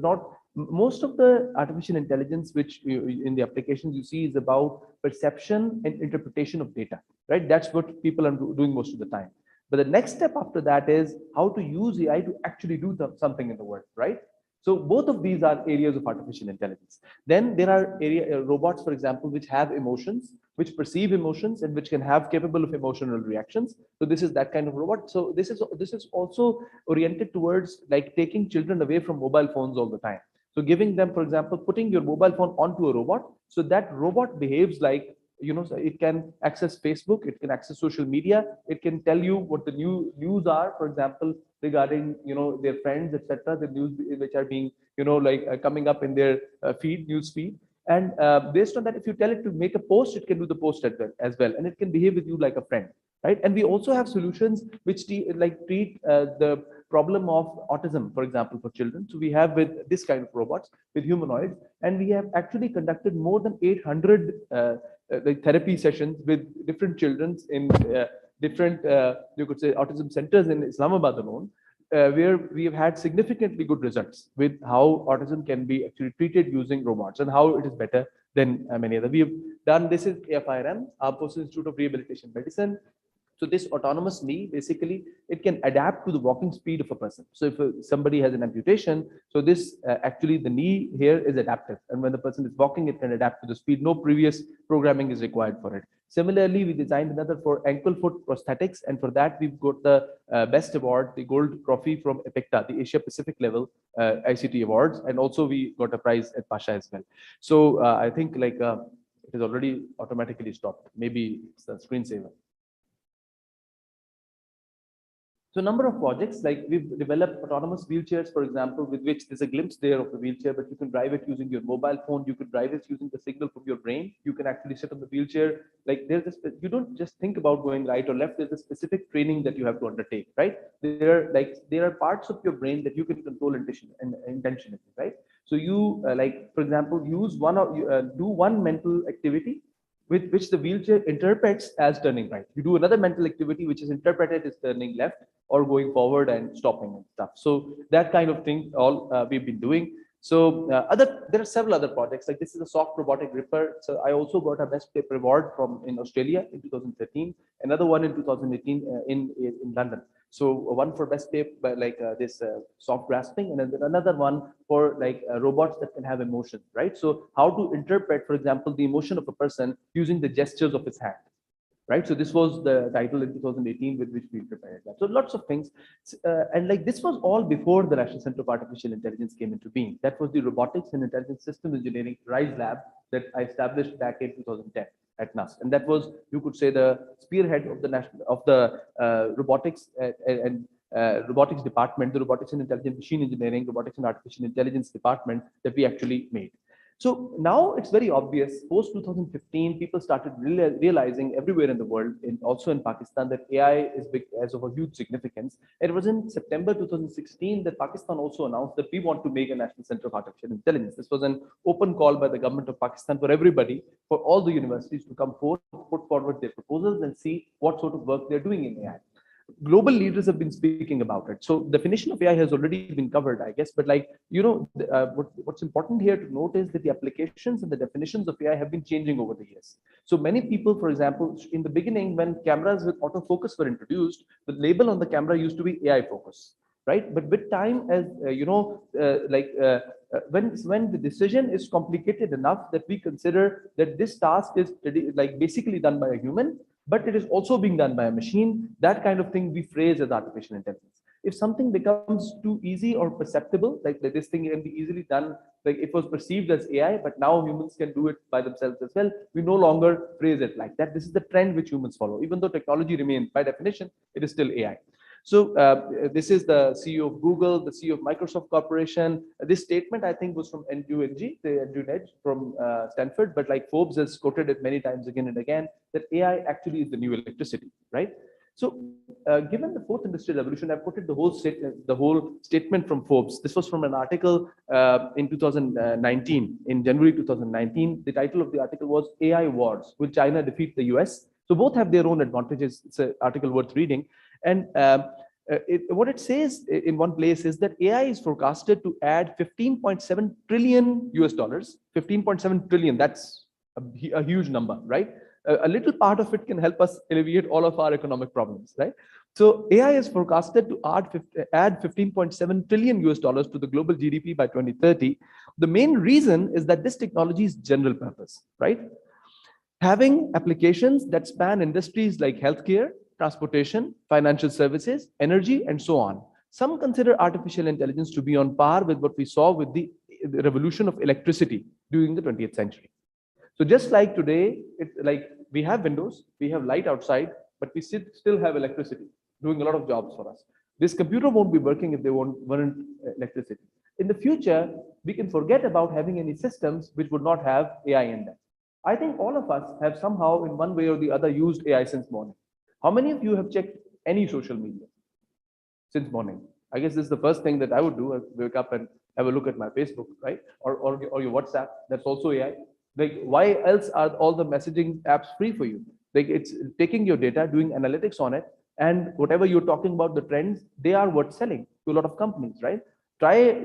most of the artificial intelligence, which in the applications you see, is about perception and interpretation of data, right? That's what people are doing most of the time. But the next step after that is how to use AI to actually do something in the world, right? So both of these are areas of artificial intelligence. Then there are robots, for example, which have emotions, which perceive emotions, and which can have capable of emotional reactions. So this is that kind of robot. So this is also oriented towards like taking children away from mobile phones all the time. So giving them, for example, putting your mobile phone onto a robot, so that robot behaves like, so it can access Facebook, it can access social media, it can tell you what the news are, for example, regarding their friends, etc., the news which are being coming up in their news feed. And based on that, if you tell it to make a post, it can do the post as well, and it can behave with you like a friend, right? And we also have solutions which treat the problem of autism, for example, for children. So we have with this kind of robots with humanoids, and we have actually conducted more than 800 therapy sessions with different children in different, you could say, autism centers in Islamabad alone, where we have had significantly good results with how autism can be actually treated using robots and how it is better than many other. We have done this is AFIRM, Armed Forces Institute of Rehabilitation Medicine. So this autonomous knee, basically, it can adapt to the walking speed of a person. So if somebody has an amputation, so this actually the knee here is adaptive. And when the person is walking, it can adapt to the speed. No previous programming is required for it. Similarly, we designed another for ankle foot prosthetics. And for that, we've got the best award, the gold trophy from EPICTA, the Asia Pacific level ICT awards. And also we got a prize at Pasha as well. So I think it is already automatically stopped. Maybe it's a screensaver. So number of projects, like we've developed autonomous wheelchairs, for example, with which there's a glimpse there of the wheelchair, but you can drive it using your mobile phone. You can drive it using the signal from your brain. You can actually sit on the wheelchair. Like you don't just think about going right or left. There's a specific training that you have to undertake, right? There are parts of your brain that you can control intentionally, right? So you for example, use do one mental activity with which the wheelchair interprets as turning right. You do another mental activity which is interpreted as turning left or going forward and stopping and stuff. So that kind of thing all we've been doing. So there are several other projects, like this is a soft robotic gripper. So I also got a best paper award in Australia in 2013, another one in 2018 in London. So one for best paper, this soft grasping, and then another one for robots that can have emotion, right? So how to interpret, for example, the emotion of a person using the gestures of his hand, right? So this was the title in 2018 with which we prepared that. So lots of things, and this was all before the National Center of Artificial Intelligence came into being. That was the Robotics and Intelligent Systems Engineering RISE lab that I established back in 2010 at NUST, and that was, you could say, the spearhead of the robotics and robotics department, the Robotics and Intelligent Machine Engineering, Robotics and Artificial Intelligence department that we actually made. So now it's very obvious, post 2015, people started realizing everywhere in the world, also in Pakistan, that AI is of a huge significance. It was in September 2016 that Pakistan also announced that we want to make a National Center of Artificial Intelligence. This was an open call by the government of Pakistan for everybody, for all the universities to come forward, put forward their proposals and see what sort of work they're doing in AI. Global leaders have been speaking about it. So definition of AI has already been covered, I guess. But what's important here to note is that the applications and the definitions of AI have been changing over the years. So many people, for example, in the beginning, when cameras with autofocus were introduced, the label on the camera used to be AI focus, right? But with time, as when the decision is complicated enough that we consider that this task is basically done by a human, but it is also being done by a machine, that kind of thing we phrase as artificial intelligence. If something becomes too easy or perceptible, like this thing can be easily done, like it was perceived as AI, but now humans can do it by themselves as well, we no longer phrase it like that. This is the trend which humans follow. Even though technology remains, by definition, it is still AI. So this is the CEO of Google, the CEO of Microsoft Corporation. This statement, I think, was from Andrew Ng, Andrew Nedge from Stanford, but Forbes has quoted it many times again and again, that AI actually is the new electricity, right? So given the fourth industrial revolution, I've quoted the whole statement from Forbes. This was from an article in 2019, in January 2019. The title of the article was AI Wars, Will China Defeat the US? So both have their own advantages. It's an article worth reading. And what it says in one place is that AI is forecasted to add 15.7 trillion US dollars, 15.7 trillion, that's a huge number, right? A little part of it can help us alleviate all of our economic problems, right? So AI is forecasted to add 15.7 trillion US dollars to the global GDP by 2030. The main reason is that this technology is general purpose, right? Having applications that span industries like healthcare, transportation, financial services, energy, and so on. Some consider artificial intelligence to be on par with what we saw with the revolution of electricity during the 20th century. So just like today, like we have windows, we have light outside, but we still have electricity doing a lot of jobs for us. This computer won't be working if there weren't electricity. In the future, we can forget about having any systems which would not have AI in them. I think all of us have somehow in one way or the other used AI since morning. How many of you have checked any social media since morning? I guess this is the first thing that I would do. I wake up and have a look at my Facebook, right? Or your WhatsApp, that's also AI. Like, why else are all the messaging apps free for you? Like, it's taking your data, doing analytics on it, and whatever you're talking about, the trends, they are worth selling to a lot of companies, right? Try,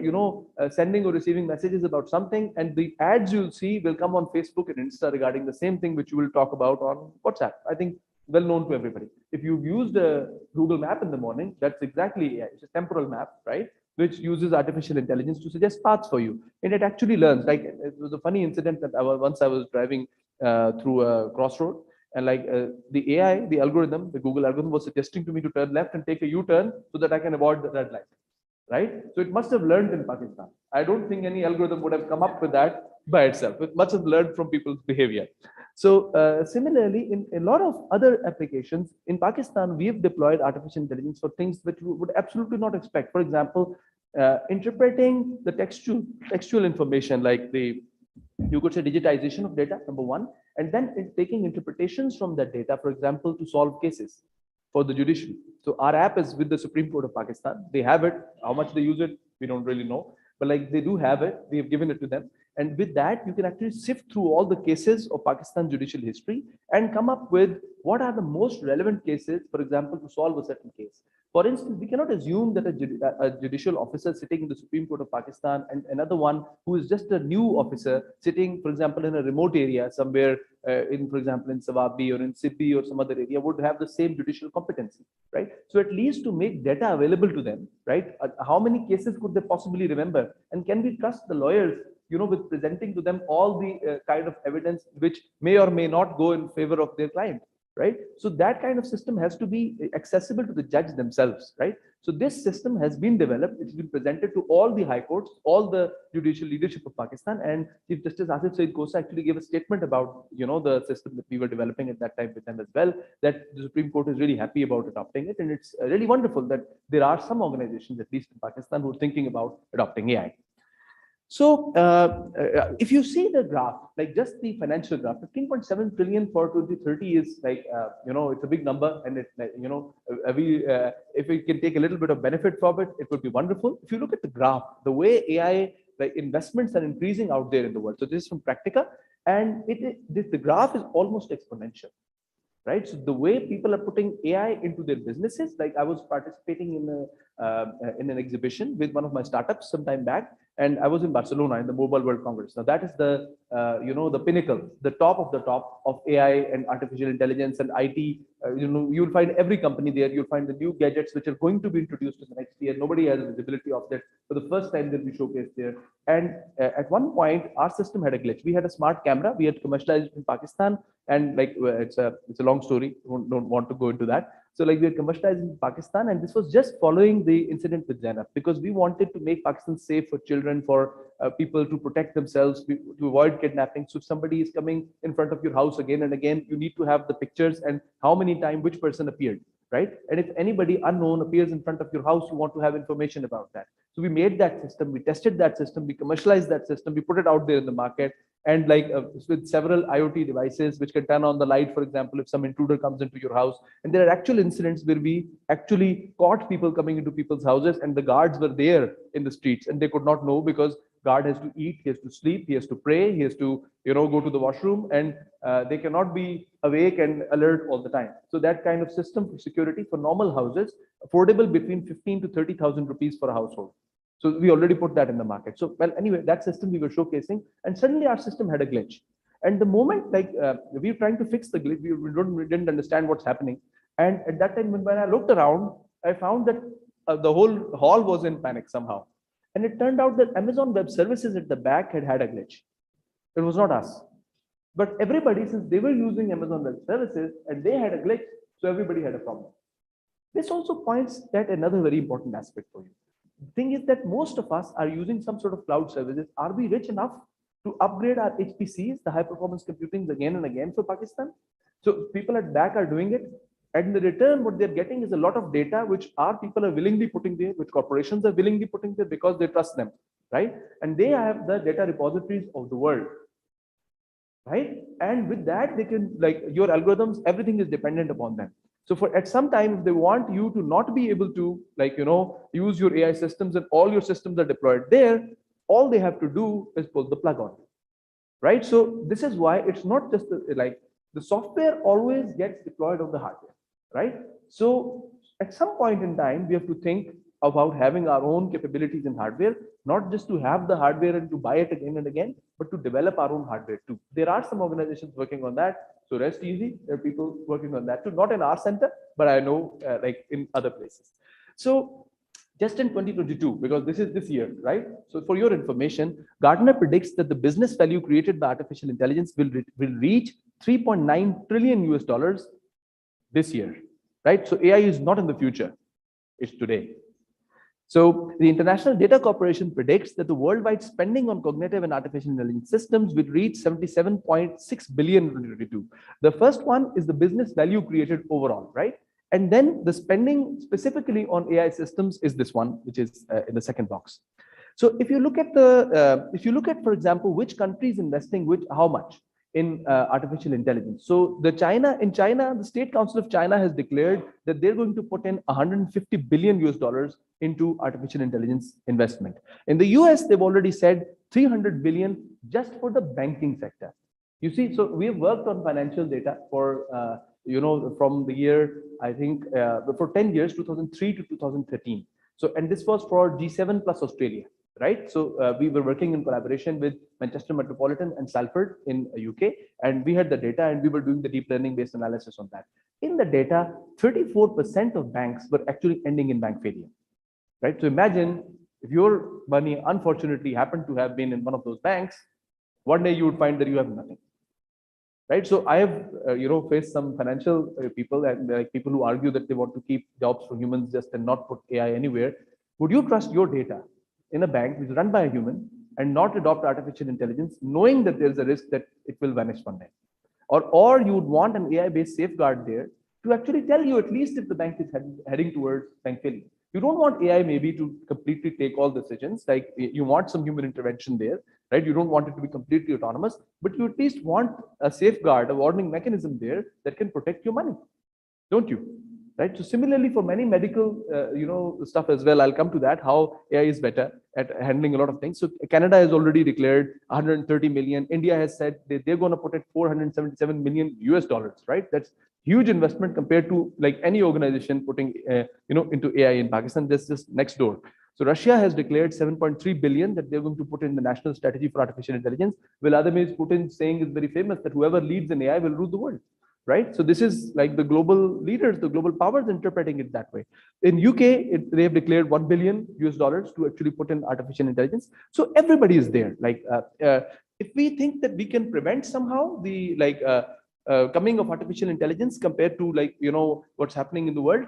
sending or receiving messages about something, and the ads you'll see will come on Facebook and Insta regarding the same thing, which you will talk about on WhatsApp. I think well known to everybody. If you've used a Google map in the morning, that's exactly AI. It's a temporal map, right? Which uses artificial intelligence to suggest paths for you. And it actually learns. Like, it was a funny incident that once I was driving through a crossroad, and the AI, the algorithm, the Google algorithm was suggesting to me to turn left and take a U-turn so that I can avoid the red light, right? So it must have learned in Pakistan. I don't think any algorithm would have come up with that by itself. It must have learned from people's behavior. So similarly, in a lot of other applications in Pakistan, we have deployed artificial intelligence for things which we would absolutely not expect. For example, interpreting the textual information, like you could say digitization of data, number one, and then taking interpretations from that data, for example, to solve cases for the judiciary. So our app is with the Supreme Court of Pakistan. They have it. How much they use it, we don't really know. But like, they do have it. We have given it to them. And with that, you can actually sift through all the cases of Pakistan judicial history and come up with what are the most relevant cases, for example, to solve a certain case. For instance, we cannot assume that a judicial officer sitting in the Supreme Court of Pakistan and another one who is just a new officer sitting, for example, in a remote area somewhere for example, in Sawabi or in Sibbi or some other area would have the same judicial competency, right? So at least to make data available to them, right? How many cases could they possibly remember? And can we trust the lawyers, with presenting to them all the kind of evidence which may or may not go in favor of their client, right? So that kind of system has to be accessible to the judge themselves, right? So this system has been developed. It's been presented to all the high courts, all the judicial leadership of Pakistan, and Chief Justice Asif Saeed Khosa actually gave a statement about, the system that we were developing at that time with them as well, that the Supreme Court is really happy about adopting it. And it's really wonderful that there are some organizations, at least in Pakistan, who are thinking about adopting AI. So if you see the graph, like just the financial graph, 15.7 trillion for 2030 is like, it's a big number, and it's like, if we can take a little bit of benefit from it, it would be wonderful. If you look at the graph, the way AI, like investments are increasing out there in the world. So this is from Practica, and the graph is almost exponential. Right. So the way people are putting AI into their businesses, like I was participating in an exhibition with one of my startups some time back, and I was in Barcelona in the Mobile World Congress. Now that is the the pinnacle, the top of the top of AI and artificial intelligence and IT. You'll find every company there. You'll find the new gadgets which are going to be introduced in the next year. Nobody has visibility of that. For the first time, they'll be showcased there. And at one point, our system had a glitch. We had a smart camera. We had commercialized it in Pakistan, and like it's a long story. Don't want to go into that. So like we had commercialized in Pakistan, and this was just following the incident with Zainab, because we wanted to make Pakistan safe for children, for people to protect themselves, to avoid kidnapping. So if somebody is coming in front of your house again and again, you need to have the pictures and how many times which person appeared, right? And if anybody unknown appears in front of your house, you want to have information about that. So we made that system, we tested that system, we commercialized that system, we put it out there in the market. And like with several IoT devices which can turn on the light, for example, if some intruder comes into your house. And there are actual incidents where we actually caught people coming into people's houses, and the guards were there in the streets and they could not know, because guard has to eat, he has to sleep, he has to pray, he has to go to the washroom, and they cannot be awake and alert all the time. So that kind of system for security for normal houses, affordable between 15 to 30,000 rupees for a household. So we already put that in the market. So, well, anyway, that system we were showcasing, and suddenly our system had a glitch. And the moment, like we were trying to fix the glitch, we didn't understand what's happening. And at that time, when I looked around, I found that the whole hall was in panic somehow. And it turned out that Amazon Web Services at the back had a glitch. It was not us. But everybody, since they were using Amazon Web Services and they had a glitch, so everybody had a problem. This also points at another very important aspect for you. The thing is that most of us are using some sort of cloud services. Are we rich enough to upgrade our HPCs, the high performance computing, again and again for Pakistan? So people at back are doing it. And in the return, what they're getting is a lot of data, which our people are willingly putting there, which corporations are willingly putting there because they trust them, right? And they have the data repositories of the world, right? And with that, they can, like, your algorithms, everything is dependent upon them. So for at some time, if they want you to not be able to, like, use your AI systems and all your systems are deployed there, all they have to do is pull the plug on, right? So this is why it's not just the software always gets deployed on the hardware, right? So at some point in time, we have to think about having our own capabilities in hardware, not just to have the hardware and to buy it again and again, but to develop our own hardware too. There are some organizations working on that. So rest easy, there are people working on that too, not in our center, but I know like in other places. So just in 2022, because this is this year, right? So for your information, Gartner predicts that the business value created by artificial intelligence will reach $3.9 trillion this year, right? So AI is not in the future, it's today. So the International Data Corporation predicts that the worldwide spending on cognitive and artificial intelligence systems will reach 77.6 billion in 2022. The first one is the business value created overall, right? And then the spending specifically on AI systems is this one, which is in the second box. So if you look at for example, which country is investing how much in artificial intelligence. So in China, the State Council of China has declared that they're going to put in $150 billion into artificial intelligence investment. In the US, they've already said 300 billion just for the banking sector. You see, so we've worked on financial data for, from the year, I think, for 10 years, 2003 to 2013. So, and this was for G7 plus Australia. Right, so we were working in collaboration with Manchester Metropolitan and Salford in UK, and we had the data and we were doing the deep learning based analysis on that. In the data, 34% of banks were actually ending in bank failure. Right, so imagine if your money unfortunately happened to have been in one of those banks, one day you would find that you have nothing. Right, so I have faced some financial people and like people who argue that they want to keep jobs for humans just and not put AI anywhere. Would you trust your data in a bank which is run by a human and not adopt artificial intelligence, knowing that there's a risk that it will vanish one day? Or you would want an AI-based safeguard there to actually tell you at least if the bank is heading towards bank failure. You don't want AI maybe to completely take all decisions, like you want some human intervention there, right? You don't want it to be completely autonomous, but you at least want a safeguard, a warning mechanism there that can protect your money, don't you? Right. So similarly, for many medical, stuff as well, I'll come to that, how AI is better at handling a lot of things. So Canada has already declared 130 million. India has said they're going to put it $477 million, right? That's huge investment compared to like any organization putting, into AI in Pakistan. That's just next door. So Russia has declared 7.3 billion that they're going to put in the national strategy for artificial intelligence. Vladimir Putin saying is very famous that whoever leads in AI will rule the world. Right, so this is like the global leaders, the global powers interpreting it that way. In UK, they have declared $1 billion to actually put in artificial intelligence. So everybody is there. Like, if we think that we can prevent somehow the coming of artificial intelligence compared to what's happening in the world,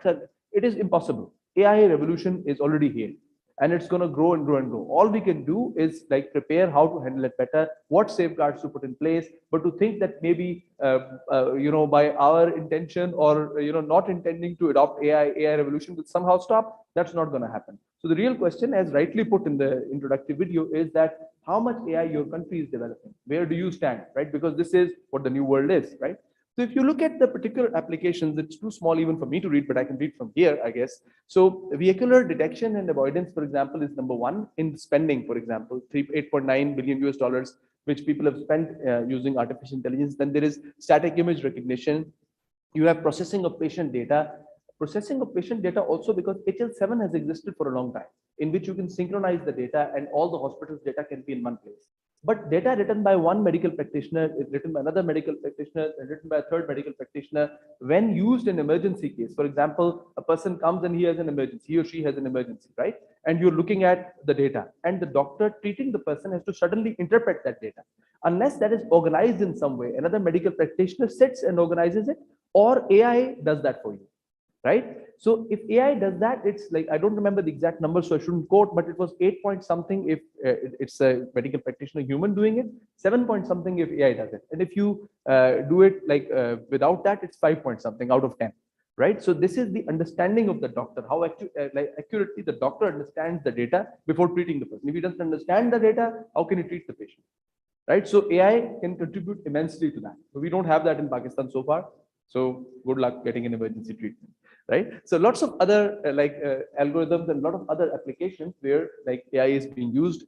it is impossible. AI revolution is already here. And it's going to grow and grow and grow. All we can do is like prepare how to handle it better, what safeguards to put in place, but to think that maybe by our intention or not intending to adopt AI revolution will somehow stop. That's not going to happen. So the real question, as rightly put in the introductory video, is that how much AI your country is developing? Where do you stand, right? Because this is what the new world is, right? So if you look at the particular applications, it's too small even for me to read, but I can read from here, I guess. So vehicular detection and avoidance, for example, is number one in spending, for example, $8.9 billion, which people have spent using artificial intelligence. Then there is static image recognition. You have processing of patient data. processing of patient data also, because HL7 has existed for a long time, in which you can synchronize the data and all the hospital's data can be in one place. But data written by one medical practitioner is written by another medical practitioner and written by a third medical practitioner when used in emergency case. For example, a person comes and he has an emergency, he or she has an emergency, right? And you're looking at the data, and the doctor treating the person has to suddenly interpret that data. Unless that is organized in some way, another medical practitioner sits and organizes it, or AI does that for you, right? So if AI does that, it's like, I don't remember the exact number, so I shouldn't quote, but it was 8 point something if it's a medical practitioner human doing it, 7 point something if AI does it. And if you do it like without that, it's 5 point something out of 10, right? So this is the understanding of the doctor, how accurately the doctor understands the data before treating the person. If he doesn't understand the data, how can he treat the patient, right? So AI can contribute immensely to that. So we don't have that in Pakistan so far. So good luck getting an emergency treatment, right? So lots of other algorithms and a lot of other applications where like AI is being used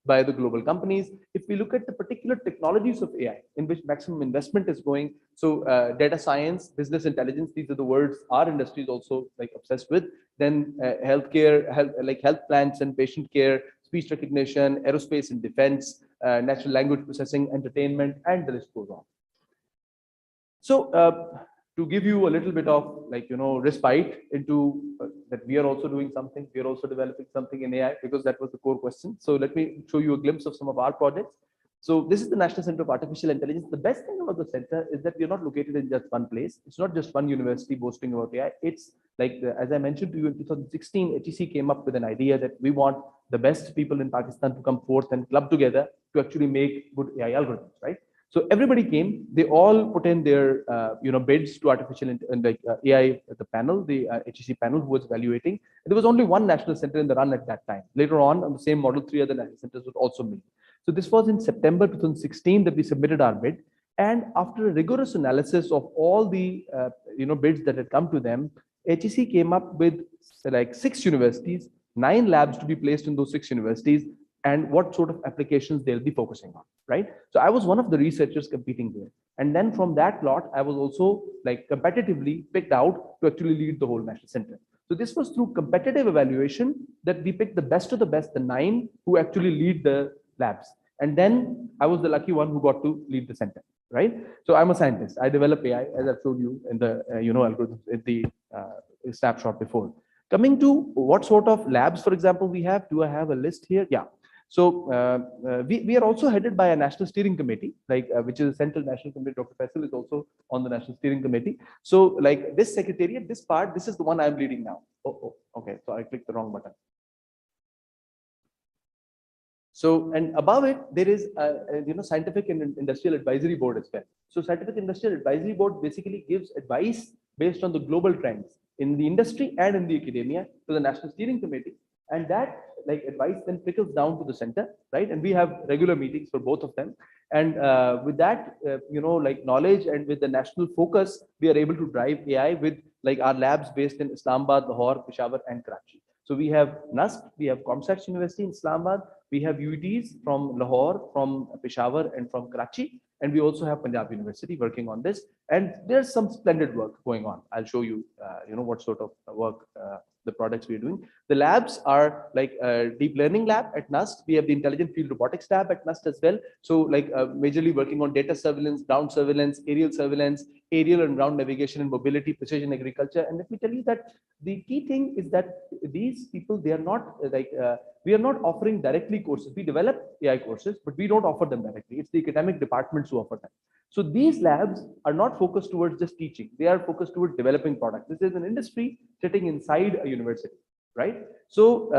by the global companies. If we look at the particular technologies of AI in which maximum investment is going, so data science, business intelligence, these are the words our industry is also like obsessed with. Then healthcare, health plans and patient care, speech recognition, aerospace and defense, natural language processing, entertainment, and the list goes on. So to give you a little bit of respite into that we are also doing something, we are also developing something in AI, because that was the core question. So let me show you a glimpse of some of our projects. So this is the National Center of Artificial Intelligence. The best thing about the center is that we are not located in just one place. It's not just one university boasting about AI. It's like, as I mentioned to you, in 2016, HEC came up with an idea that we want the best people in Pakistan to come forth and club together to actually make good AI algorithms, right? So everybody came, they all put in their bids to artificial and AI at the panel, the HEC panel who was evaluating. There was only one national center in the run at that time. Later on the same model, 3 other national centers would also meet. So this was in September 2016 that we submitted our bid. And after a rigorous analysis of all the bids that had come to them, HEC came up with like 6 universities, 9 labs to be placed in those 6 universities, and what sort of applications they'll be focusing on, right? So I was one of the researchers competing there. And then from that lot, I was also like competitively picked out to actually lead the whole national center. So this was through competitive evaluation that we picked the best of the best, the 9 who actually lead the labs. And then I was the lucky one who got to lead the center, right? So I'm a scientist. I develop AI, as I've showed you in the algorithms in the snapshot before. Coming to what sort of labs, for example, we have. Do I have a list here? Yeah. So we are also headed by a national steering committee, which is a central national committee. Dr. Faisal is also on the national steering committee. So like this secretariat, this part, this is the one I'm leading now. Okay. So I clicked the wrong button. So, and above it, there is a scientific and industrial advisory board as well. So scientific industrial advisory board basically gives advice based on the global trends in the industry and in the academia to the national steering committee. And that advice then trickles down to the center, right? And we have regular meetings for both of them. And with that, knowledge and with the national focus, we are able to drive AI with our labs based in Islamabad, Lahore, Peshawar, and Karachi. So we have NUST, we have Comsat University in Islamabad, we have UETs from Lahore, from Peshawar, and from Karachi. And we also have Punjab University working on this. And there's some splendid work going on. I'll show you, what sort of work the products we're doing. The labs are like a deep learning lab at NUST. We have the intelligent field robotics lab at NUST as well. So majorly working on data surveillance, ground surveillance, aerial and ground navigation and mobility, precision agriculture. And let me tell you that the key thing is that these people, they are not we are not offering directly courses. We develop AI courses, but we don't offer them directly. It's the academic departments who offer them. So these labs are not focused towards just teaching. They are focused towards developing products. This is an industry sitting inside a university, right? So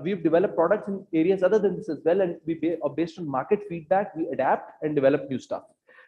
we've developed products in areas other than this as well. And based on market feedback, we adapt and develop new stuff.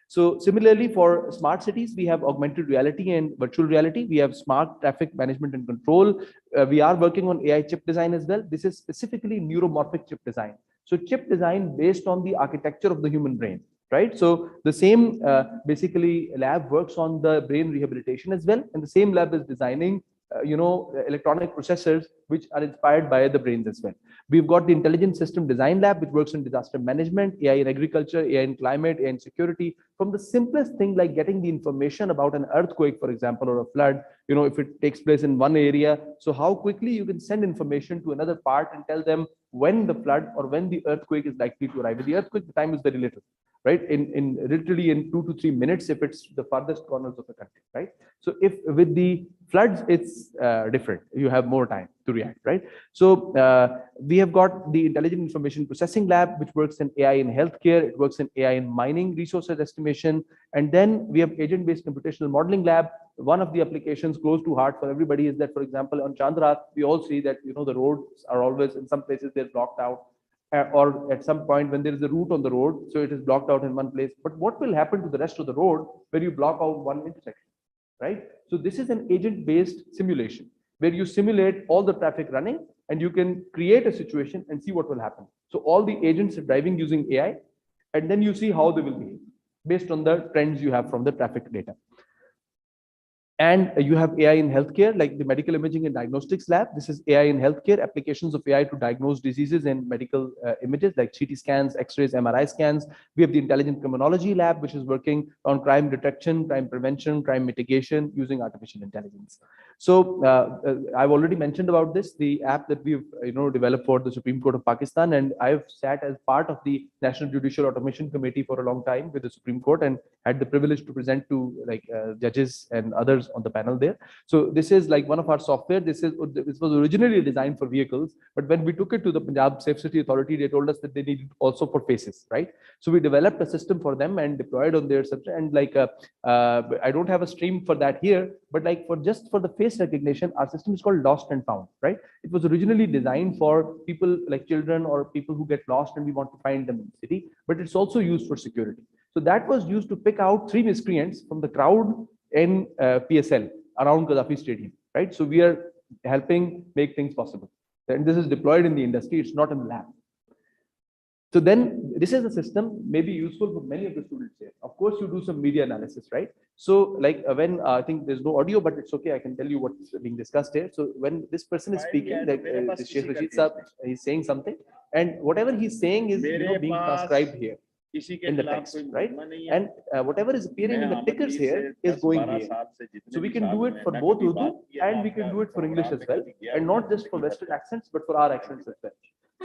So similarly for smart cities, we have augmented reality and virtual reality. We have smart traffic management and control. We are working on AI chip design as well. This is specifically neuromorphic chip design. So chip design based on the architecture of the human brain, right? So the same basically lab works on the brain rehabilitation as well. And the same lab is designing electronic processors which are inspired by the brains as well. We've got the Intelligent System Design Lab, which works in disaster management, AI in agriculture, AI in climate, AI in security. From the simplest thing like getting the information about an earthquake, for example, or a flood, if it takes place in one area, so how quickly you can send information to another part and tell them when the flood or when the earthquake is likely to arrive. With the earthquake, the time is very little, right? In literally in 2 to 3 minutes, if it's the farthest corners of the country, right? So if with the floods, it's different. You have more time to react, right? So we have got the Intelligent Information Processing Lab, which works in AI in healthcare. It works in AI in mining resources estimation. And then we have agent-based computational modeling lab. One of the applications close to heart for everybody is that, for example, on Chandra, we all see that, the roads are always, in some places, they're blocked out. Or at some point when there is a route on the road, so it is blocked out in one place. But what will happen to the rest of the road when you block out one intersection, right? So this is an agent-based simulation where you simulate all the traffic running and you can create a situation and see what will happen. So all the agents are driving using AI, and then you see how they will behave based on the trends you have from the traffic data. And you have AI in healthcare, like the Medical Imaging and Diagnostics Lab. This is AI in healthcare, applications of AI to diagnose diseases in medical images like CT scans, X-rays, MRI scans. We have the Intelligent Criminology Lab, which is working on crime detection, crime prevention, crime mitigation using artificial intelligence. So I've already mentioned about this, the app that we've developed for the Supreme Court of Pakistan, and I've sat as part of the National Judicial Automation Committee for a long time with the Supreme Court and had the privilege to present to judges and others on the panel there. So this is like one of our software. This was originally designed for vehicles, but when we took it to the Punjab Safe City Authority, they told us that they needed also for faces, right? So we developed a system for them and deployed on their subject. And I don't have a stream for that here, but for the face recognition, our system is called Lost and Found, right? It was originally designed for people like children or people who get lost and we want to find them in the city, but it's also used for security. So that was used to pick out 3 miscreants from the crowd in PSL around Gaddafi Stadium, right? So we are helping make things possible. And this is deployed in the industry, it's not in the lab. So then this is a system may be useful for many of the students here. Of course, you do some media analysis, right? So when I think there's no audio, but it's okay, I can tell you what's being discussed here. So when this person is speaking, like the Sheikh Rashid Saab, he's saying something, and whatever he's saying is being transcribed here in the text, right? And whatever is appearing in the tickers here is going here. So we can do it for both Urdu and we can do it for English as well, and not just for Western accents, but for our accents as well.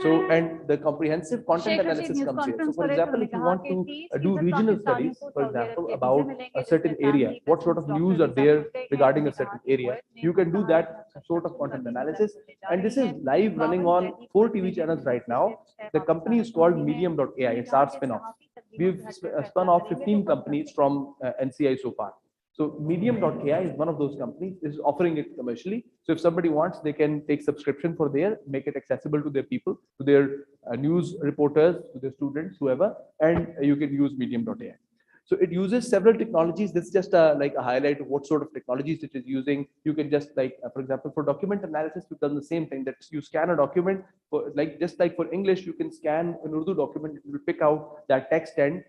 So, and the comprehensive content analysis comes here. So, for example, if you want to do regional studies, for example, about a certain area, what sort of news are there regarding a certain area, you can do that sort of content analysis. And this is live running on 4 TV channels right now. The company is called Medium.ai. It's our spin-off. We've spun off 15 companies from NCI so far. So Medium.ai is one of those companies, is offering it commercially. So if somebody wants, they can take subscription for there, make it accessible to their people, to their news reporters, to their students, whoever, and you can use Medium.ai. So it uses several technologies. This is just like a highlight of what sort of technologies it is using. You can just for example, for document analysis, we've done the same thing, that you scan a document, for, just like for English, you can scan an Urdu document, it will pick out that text and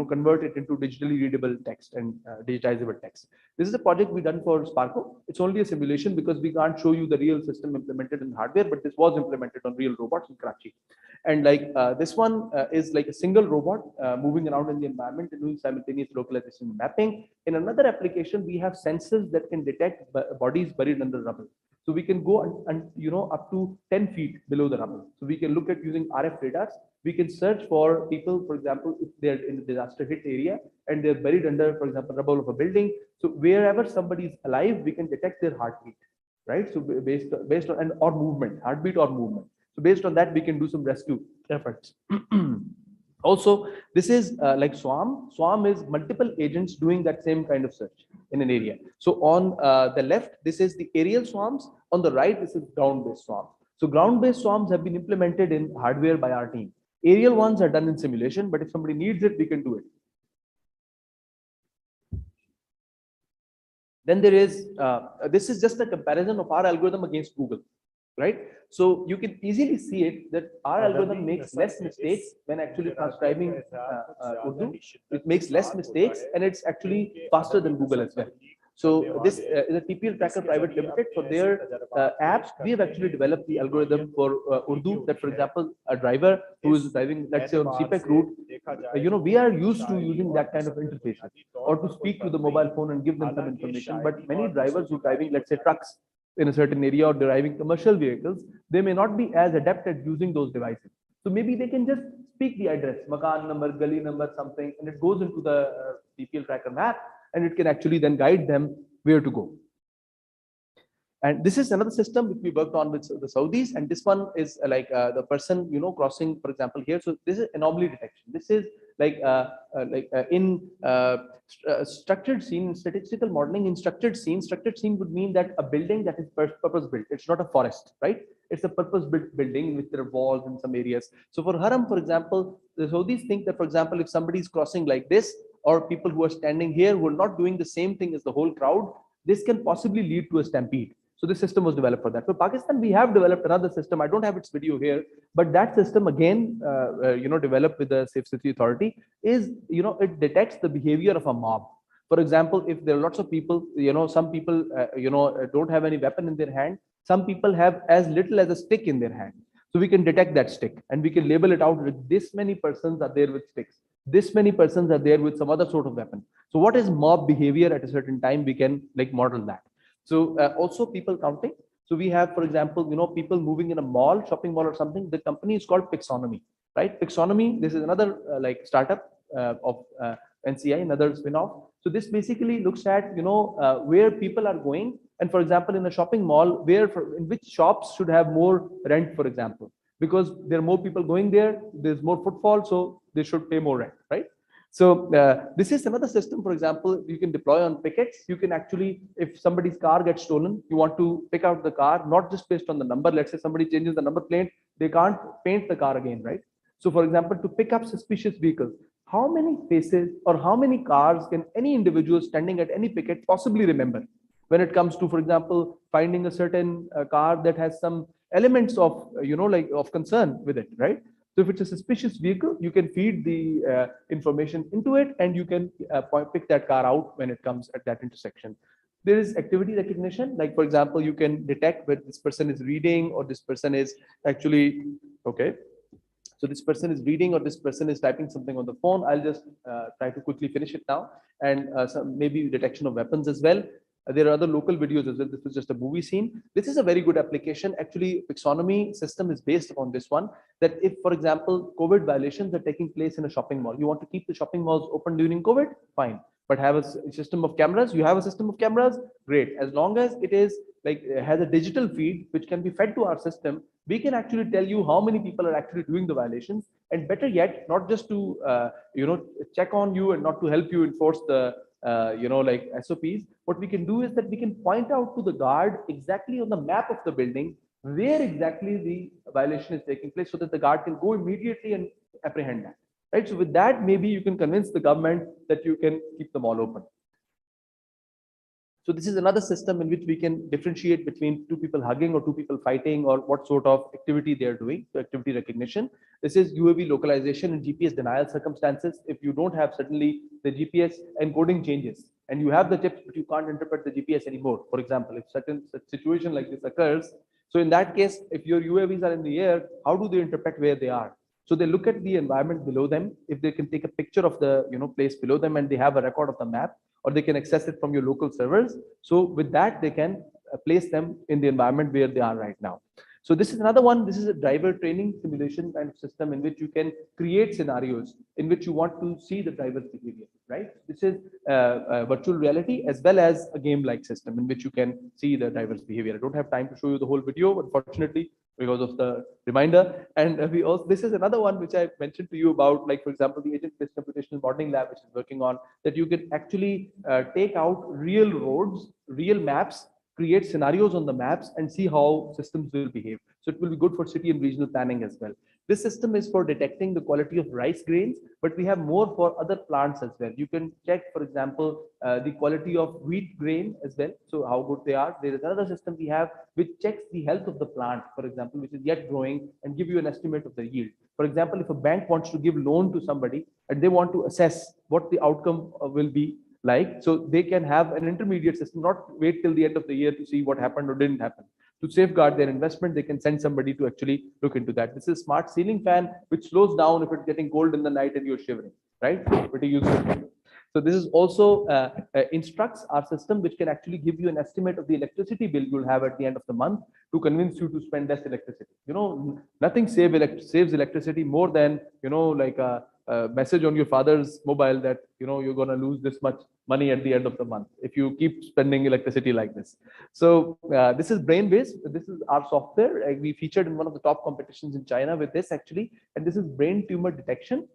convert it into digitally readable text and digitizable text. This is a project we done for Sparko. It's only a simulation because we can't show you the real system implemented in hardware, but this was implemented on real robots in Karachi. And this one is like a single robot moving around in the environment and doing simultaneous localization and mapping. In another application, we have sensors that can detect bodies buried under rubble. So we can go and up to 10 feet below the rubble. So we can look at using RF radars. We can search for people, for example, if they're in a disaster hit area and they're buried under, for example, rubble of a building. So wherever somebody is alive, we can detect their heartbeat, right? So based on or movement, heartbeat or movement. So based on that, we can do some rescue efforts. Also, this is like Swarm. Swarm is multiple agents doing that same kind of search in an area. So on the left, this is the aerial swarms. On the right, this is ground-based swarms. So ground-based swarms have been implemented in hardware by our team. Aerial ones are done in simulation, but if somebody needs it, we can do it. Then there is, this is just a comparison of our algorithm against Google, right? So you can easily see it that our algorithm makes less mistakes when actually transcribing Urdu. It makes less mistakes and it's actually faster than Google as well. So this is a TPL Tracker Private Limited. For their apps, we have actually developed the algorithm for Urdu. That, for example, a driver who is driving, let's say, on CPEC route, we are used to using that kind of interfaces, or to speak to the mobile phone and give them some information. But many drivers who are driving, let's say, trucks in a certain area or driving commercial vehicles, they may not be as adept at using those devices. So maybe they can just speak the address, makan number, gali number, something, and it goes into the TPL Tracker map, and it can actually then guide them where to go. And this is another system which we worked on with the Saudis, and this one is like the person crossing, for example, here. So this is anomaly detection. This is like in structured scene, statistical modeling in structured scene. Structured scene would mean that a building that is purpose built. It's not a forest, right? It's a purpose built building with their walls in some areas. So for Haram, for example, the Saudis think that, for example, if somebody is crossing like this, or people who are standing here who are not doing the same thing as the whole crowd, this can possibly lead to a stampede. So this system was developed for that. For Pakistan, we have developed another system. I don't have its video here, but that system again, developed with the Safe City Authority, is it detects the behavior of a mob. For example, if there are lots of people, some people don't have any weapon in their hand. Some people have as little as a stick in their hand. So we can detect that stick, and we can label it out with this many persons are there with sticks. This many persons are there with some other sort of weapon. So what is mob behavior at a certain time? We can model that. So also people counting. So we have, for example, people moving in a mall, shopping mall or something. The company is called Pixonomy, right? Pixonomy, this is another startup of NCI, another spin-off. So this basically looks at, where people are going. And for example, in a shopping mall, in which shops should have more rent, for example, because there are more people going there, there's more footfall, so they should pay more rent, right? So this is another system, for example, you can deploy on pickets. You can actually, if somebody's car gets stolen, you want to pick out the car, not just based on the number. Let's say somebody changes the number plate, they can't paint the car again, right? So for example, to pick up suspicious vehicles, how many faces or how many cars can any individual standing at any picket possibly remember when it comes to, for example, finding a certain car that has some elements of, of concern with it, right? So if it's a suspicious vehicle, you can feed the information into it, and you can pick that car out when it comes at that intersection. There is activity recognition, like for example, you can detect whether this person is reading or this person is actually, okay. So this person is reading or this person is typing something on the phone. I'll just try to quickly finish it now. And maybe detection of weapons as well. There are other local videos as well. This is just a movie scene. This is a very good application. Actually, Pixonomy system is based upon this one, that if, for example, COVID violations are taking place in a shopping mall, you want to keep the shopping malls open during COVID, fine. But have a system of cameras, you have a system of cameras, great. As long as it is has a digital feed, which can be fed to our system, we can actually tell you how many people are actually doing the violations. And better yet, not just to, check on you and not to help you enforce the, SOPs. What we can do is that we can point out to the guard exactly on the map of the building where exactly the violation is taking place, so that the guard can go immediately and apprehend that. Right. So with that, maybe you can convince the government that you can keep them all open. So this is another system in which we can differentiate between two people hugging or two people fighting, or what sort of activity they are doing. So activity recognition. This is UAV localization and GPS denial circumstances. If you don't have suddenly the GPS encoding changes and you have the chips, but you can't interpret the GPS anymore. For example, if certain situation like this occurs, so in that case, if your UAVs are in the air, how do they interpret where they are? So they look at the environment below them. If they can take a picture of the place below them and they have a record of the map, or they can access it from your local servers. So with that, they can place them in the environment where they are right now. So this is another one. This is a driver training simulation kind of system in which you can create scenarios in which you want to see the driver's behavior, right? This is virtual reality as well as a game-like system in which you can see the driver's behavior. I don't have time to show you the whole video, unfortunately, because of the reminder. And we also, this is another one which I mentioned to you about, like, for example, the agent-based computational modeling lab, which is working on that. You can actually take out real roads, real maps, create scenarios on the maps and see how systems will behave. So it will be good for city and regional planning as well. This system is for detecting the quality of rice grains, but we have more for other plants as well. You can check, for example, the quality of wheat grain as well. So how good they are. There is another system we have which checks the health of the plant, for example, which is yet growing, and give you an estimate of the yield. For example, if a bank wants to give loan to somebody and they want to assess what the outcome will be Like, so they can have an intermediate system, not wait till the end of the year to see what happened or didn't happen. To safeguard their investment, they can send somebody to actually look into that. This is a smart ceiling fan, which slows down if it's getting cold in the night and you're shivering, right? Pretty useful. So this is also instructs our system, which can actually give you an estimate of the electricity bill you'll have at the end of the month to convince you to spend less electricity. You know, nothing saves electricity more than, you know, like a message on your father's mobile that, you know, you're going to lose this much money at the end of the month if you keep spending electricity like this. So this is Brainwaves. This is our software. We featured in one of the top competitions in China with this actually, and this is brain tumor detection,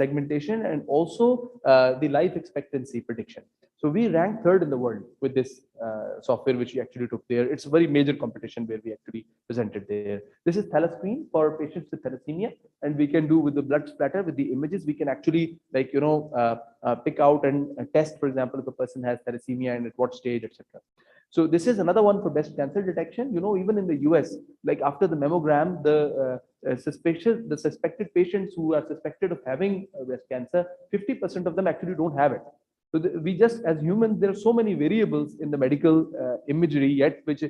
segmentation, and also the life expectancy prediction. So we ranked third in the world with this software, which we actually took there. It's a very major competition where we actually presented there. This is Thalascreen for patients with thalassemia, and we can do with the blood splatter, with the images, we can actually, like, you know, pick out and test, for example, if a person has thalassemia and at what stage, etc. So this is another one for breast cancer detection. You know, even in the US, like after the mammogram, the suspected patients who are suspected of having breast cancer, 50% of them actually don't have it. So we just, as humans, there are so many variables in the medical imagery yet, which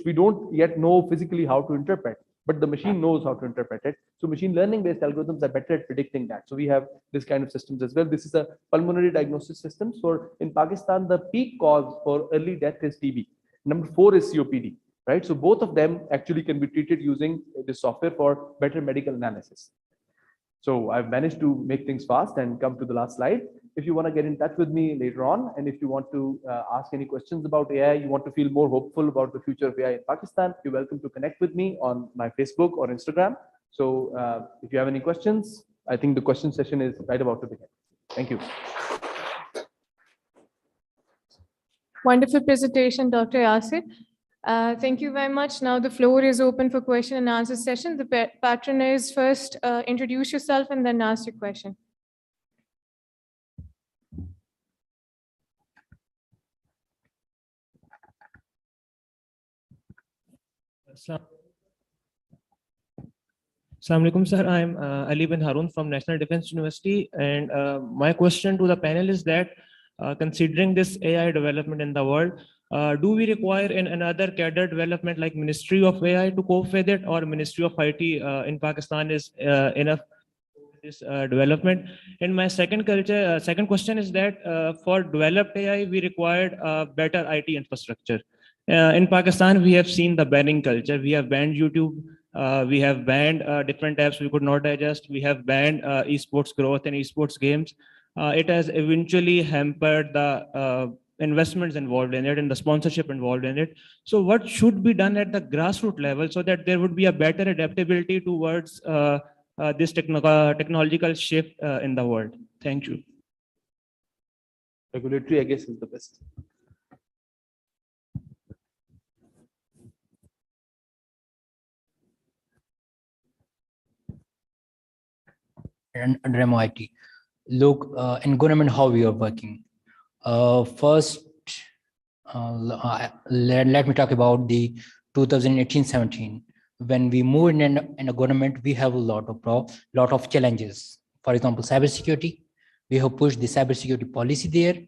we don't yet know physically how to interpret, but the machine knows how to interpret it. So machine learning based algorithms are better at predicting that. So we have this kind of systems as well. This is a pulmonary diagnosis system. So in Pakistan, the peak cause for early death is TB. Number 4 is COPD, right? So both of them actually can be treated using this software for better medical analysis. So I've managed to make things fast and come to the last slide. If you want to get in touch with me later on, and if you want to ask any questions about AI, you want to feel more hopeful about the future of AI in Pakistan, you're welcome to connect with me on my Facebook or Instagram. So if you have any questions, I think the question session is right about to begin. Thank you. Wonderful presentation, Dr. Yasir. Thank you very much. Now the floor is open for question and answer session. The patron is first introduce yourself and then ask your question. Assalamu alaikum, sir. I'm Ali bin Harun from National Defense University, and my question to the panel is that considering this AI development in the world, do we require another cadre development like Ministry of AI to cope with it, or Ministry of IT in Pakistan is enough for this development? And my second question is that for developed AI, we required better IT infrastructure. In Pakistan, we have seen the banning culture. We have banned YouTube. We have banned different apps we could not digest. We have banned esports growth and esports games. It has eventually hampered the investments involved in it and the sponsorship involved in it. So what should be done at the grassroots level so that there would be a better adaptability towards this technological shift in the world? Thank you. Regulatory, I guess, is the best. And under MIT, look, in government, how we are working. First, let me talk about the 2018-17. When we moved in a government, we have a lot of challenges. For example, cybersecurity. We have pushed the cybersecurity policy there,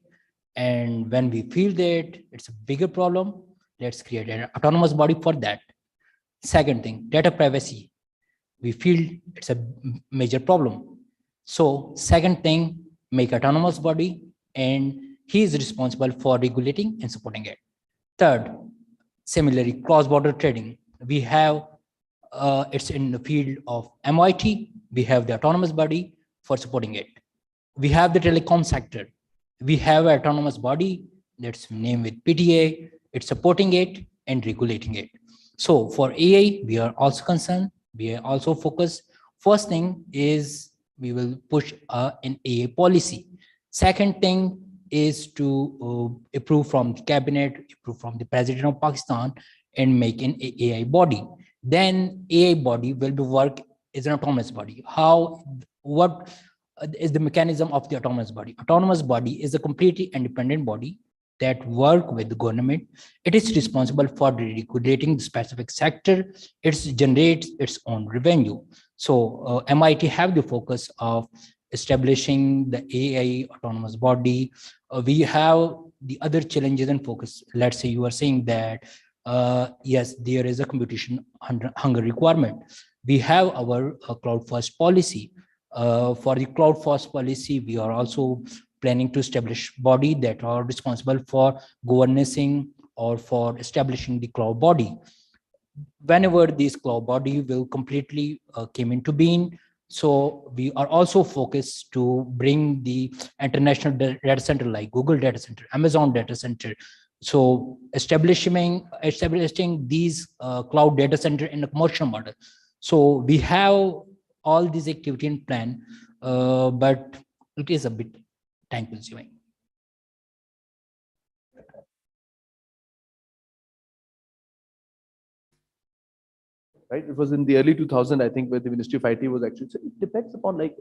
and when we feel that it's a bigger problem, let's create an autonomous body for that. Second thing, data privacy. We feel it's a major problem. So second thing, make autonomous body, and he is responsible for regulating and supporting it. Third, similarly, cross-border trading. We have, it's in the field of MIT. We have the autonomous body for supporting it. We have the telecom sector. We have an autonomous body that's named with PTA. It's supporting it and regulating it. So for AI, we are also concerned. We are also focused. First thing is we will push an AI policy. Second thing is to approve from the cabinet, approve from the president of Pakistan, and make an AI body. Then AI body will be work as an autonomous body. What is the mechanism of the autonomous body? Autonomous body is a completely independent body that work with the government. It is responsible for regulating the specific sector. It generates its own revenue. So MIT have the focus of establishing the AI autonomous body. We have the other challenges and focus. Let's say you are saying that, yes, there is a computation hunger requirement. We have our cloud first policy. For the cloud first policy, we are also planning to establish body that are responsible for governing or for establishing the cloud body. Whenever this cloud body will completely came into being, so we are also focused to bring the international data center like Google data center, Amazon data center. So establishing these cloud data center in a commercial model. So we have all these activity in plan, but it is a bit time consuming. Right, it was in the early 2000s, I think, where the Ministry of IT was actually. So it depends upon, like,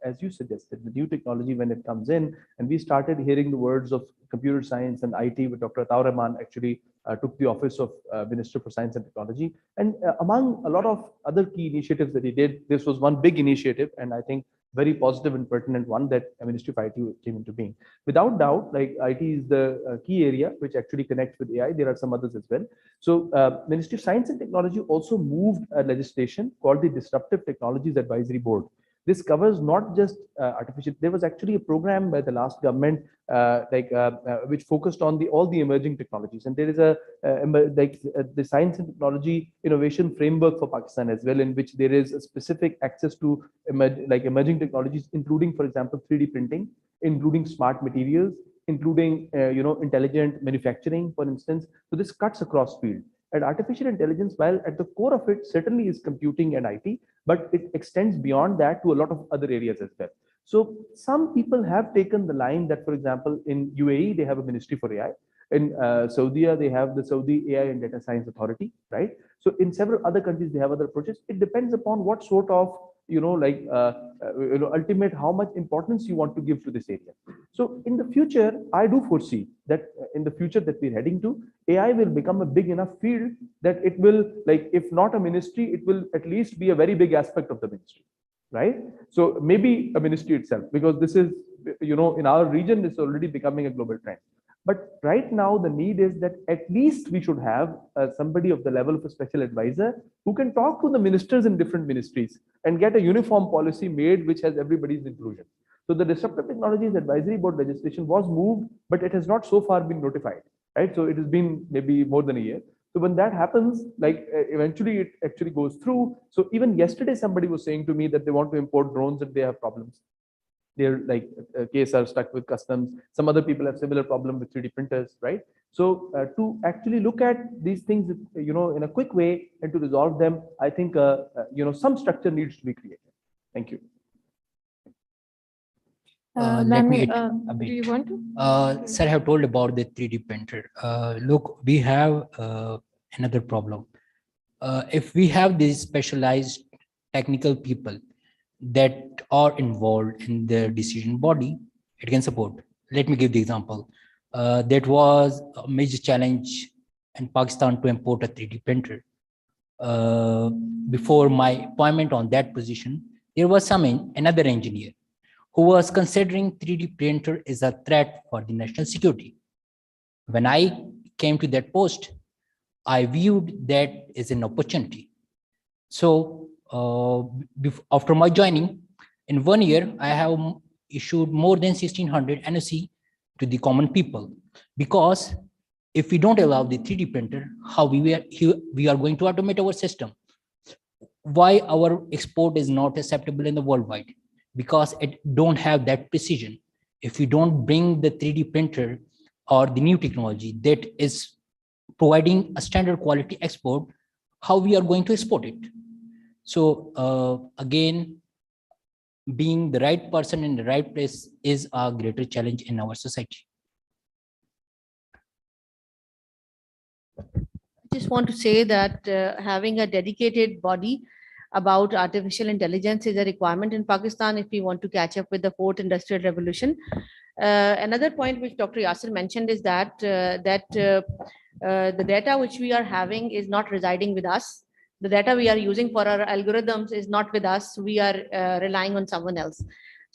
as you suggested, the new technology when it comes in, and we started hearing the words of computer science and IT with Dr. Ataur Rahman actually took the office of Minister for Science and Technology. And among a lot of other key initiatives that he did, this was one big initiative, and I think very positive and pertinent one, that Ministry of IT came into being. Without doubt, like, IT is the key area which actually connects with AI. There are some others as well. So Ministry of Science and Technology also moved a legislation called the Disruptive Technologies Advisory Board. This covers not just artificial. There was actually a program by the last government which focused on all the emerging technologies, and there is the Science and Technology Innovation Framework for Pakistan as well, in which there is a specific access to emerging technologies, including, for example, 3D printing, including smart materials, including intelligent manufacturing, for instance. So this cuts across field. And artificial intelligence, while at the core of it certainly is computing and IT, but it extends beyond that to a lot of other areas as well. So some people have taken the line that, for example, in UAE, they have a Ministry for AI. In Saudi, they have the Saudi AI and Data Science Authority, right? So in several other countries, they have other approaches. It depends upon what sort of ultimate how much importance you want to give to this area. So in the future, I do foresee that in the future that we're heading to, AI will become a big enough field that it will, like, if not a ministry, it will at least be a very big aspect of the ministry, right? So maybe a ministry itself, because this is, in our region, it's already becoming a global trend. But right now, the need is that at least we should have somebody of the level of a special advisor who can talk to the ministers in different ministries and get a uniform policy made which has everybody's inclusion. So the Disruptive Technologies Advisory Board legislation was moved, but it has not so far been notified, right? So it has been maybe more than a year. So when that happens, like, eventually it actually goes through. So even yesterday, somebody was saying to me that they want to import drones and they have problems. They're like case are stuck with customs. Some other people have similar problem with 3D printers, right? So to actually look at these things, in a quick way and to resolve them, I think some structure needs to be created. Thank you. Let me a do bit. you want to? Sir, I have told about the 3D printer. Look, we have another problem. If we have these specialized technical people that are involved in the decision body, it can support. Let me give the example. That was a major challenge in Pakistan to import a 3D printer. Before my appointment on that position, there was another engineer who was considering 3D printer is a threat for the national security. When I came to that post, I viewed that as an opportunity. So after my joining, in 1 year, I have issued more than 1,600 NOC to the common people, because if we don't allow the 3D printer, how we are going to automate our system? Why our export is not acceptable in the worldwide? Because it don't have that precision. If we don't bring the 3D printer or the new technology that is providing a standard quality export, how we are going to export it? So again, being the right person in the right place is a greater challenge in our society. I just want to say that having a dedicated body about artificial intelligence is a requirement in Pakistan if we want to catch up with the fourth industrial revolution. Another point which Dr. Yasir mentioned is that the data which we are having is not residing with us. The data we are using for our algorithms is not with us. We are relying on someone else.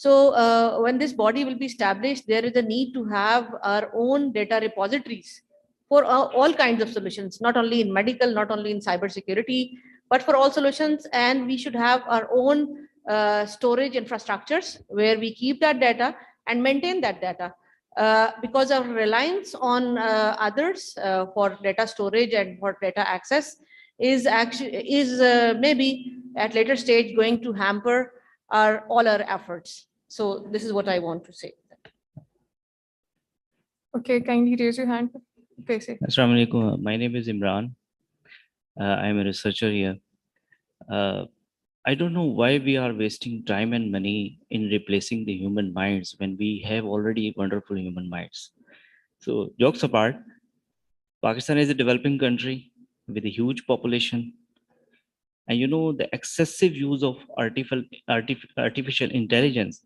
So when this body will be established, there is a need to have our own data repositories for all kinds of solutions, not only in medical, not only in cybersecurity, but for all solutions. And we should have our own storage infrastructures where we keep that data and maintain that data. Because of reliance on others for data storage and for data access is maybe at later stage going to hamper all our efforts. So this is what I want to say. Okay, kindly raise your hand. Basic. Assalamu alaikum. My name is Imran. I am a researcher here. I don't know why we are wasting time and money in replacing the human minds when we have already wonderful human minds. So jokes apart, Pakistan is a developing country with a huge population. And you know, the excessive use of artificial intelligence,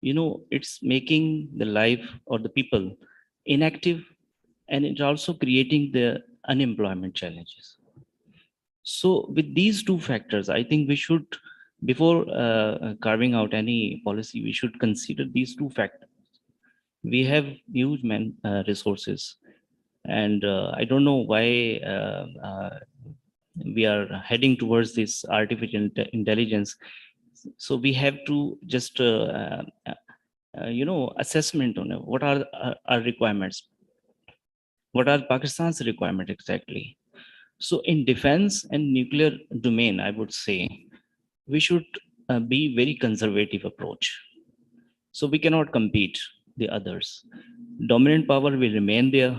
you know, it's making the life or the people inactive, and it's also creating the unemployment challenges. So with these two factors, I think we should, before carving out any policy, we should consider these two factors. We have huge resources, and I don't know why we are heading towards this artificial intelligence. So we have to just, you know, assessment on what are our requirements. What are Pakistan's requirements exactly? So in defense and nuclear domain, I would say we should be very conservative approach. So we cannot compete the others. Dominant power will remain there.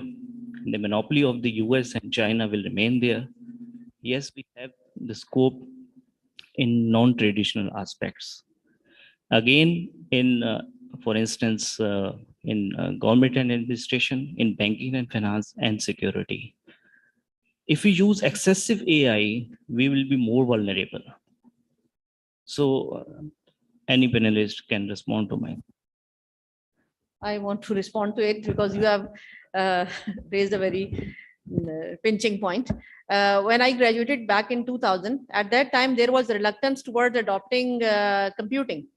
The monopoly of the US and China will remain there. Yes, we have the scope in non-traditional aspects. Again, in, for instance, in government and administration, in banking and finance and security. If we use excessive AI, we will be more vulnerable. So any panelist can respond to mine. I want to respond to it because you have raised a very pinching point. When I graduated back in 2000, at that time, there was reluctance towards adopting computing.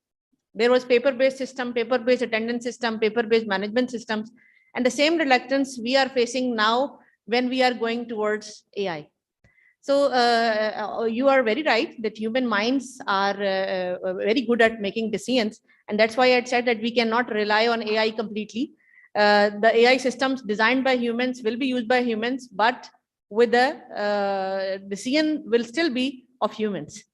There was paper-based system, paper-based attendance system, paper-based management systems, and the same reluctance we are facing now when we are going towards AI. So you are very right that human minds are very good at making decisions. And that's why I said that we cannot rely on AI completely. The AI systems designed by humans will be used by humans, but with the decision will still be of humans.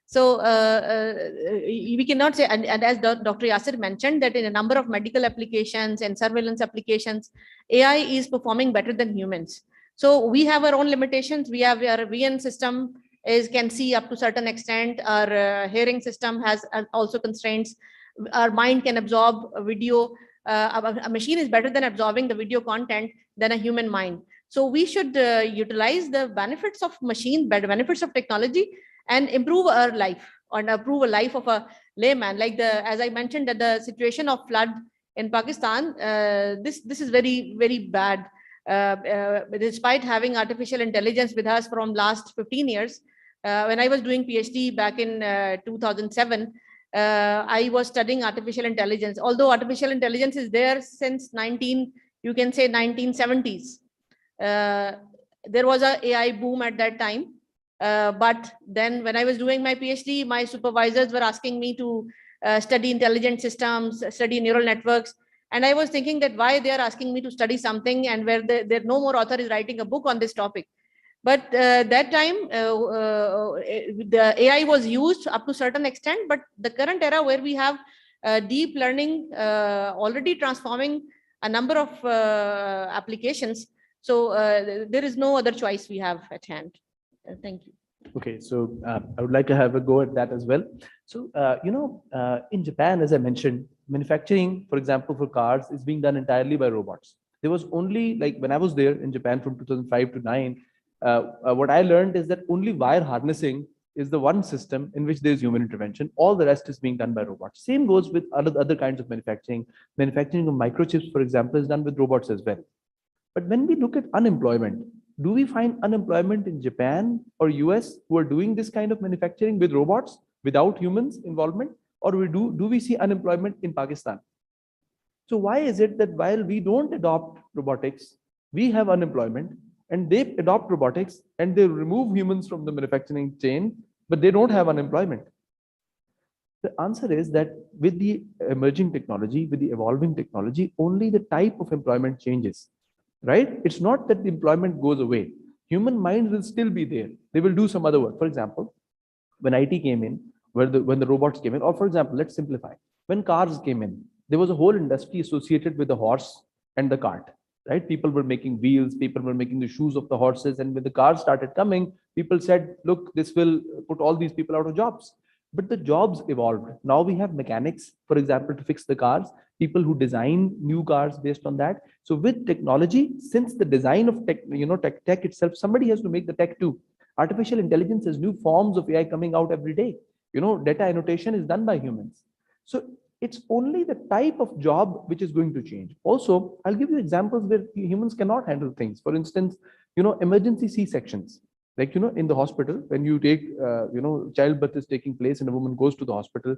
So we cannot say, and as Dr. Yasir mentioned, that in a number of medical applications and surveillance applications, AI is performing better than humans. So we have our own limitations. We have our VN system can see up to certain extent. Our hearing system has also constraints. Our mind can absorb a video. A machine is better than absorbing the video content than a human mind. So we should utilize the benefits of machine, benefits of technology, and improve our life and improve a life of a layman. Like as I mentioned, that the situation of flood in Pakistan, this is very, very bad. Despite having artificial intelligence with us from last 15 years, when I was doing PhD back in 2007, I was studying artificial intelligence. Although artificial intelligence is there since 1970s. There was a AI boom at that time. But then when I was doing my PhD, my supervisors were asking me to study intelligent systems, study neural networks. And I was thinking that why they are asking me to study something and where there no more author is writing a book on this topic. But that time, the AI was used up to a certain extent, but the current era where we have deep learning already transforming a number of applications. So there is no other choice we have at hand. Thank you. Okay, so I would like to have a go at that as well. So, in Japan, as I mentioned, manufacturing, for example, for cars is being done entirely by robots. There was only, like when I was there in Japan from 2005 to 9, what I learned is that only wire harnessing is the one system in which there is human intervention. All the rest is being done by robots. Same goes with other kinds of manufacturing. Manufacturing of microchips, for example, is done with robots as well. But when we look at unemployment, do we find unemployment in Japan or US who are doing this kind of manufacturing with robots without humans involvement? or do we see unemployment in Pakistan? So why is it that while we don't adopt robotics, we have unemployment, and they adopt robotics and they remove humans from the manufacturing chain, but they don't have unemployment? The answer is that with the emerging technology, with the evolving technology, only the type of employment changes, right? It's not that the employment goes away. Human minds will still be there. They will do some other work. For example, when IT came in, when the robots came in, or for example, let's simplify. When cars came in, there was a whole industry associated with the horse and the cart, right? People were making wheels, people were making the shoes of the horses. And when the cars started coming, people said, look, this will put all these people out of jobs. But the jobs evolved. Now we have mechanics, for example, to fix the cars, people who design new cars based on that. So with technology, since the design of tech itself, somebody has to make the tech too. Artificial intelligence has new forms of AI coming out every day. Data annotation is done by humans. So it's only the type of job which is going to change. Also, I'll give you examples where humans cannot handle things. For instance, emergency C-sections. Like, in the hospital, when you take, childbirth is taking place and a woman goes to the hospital,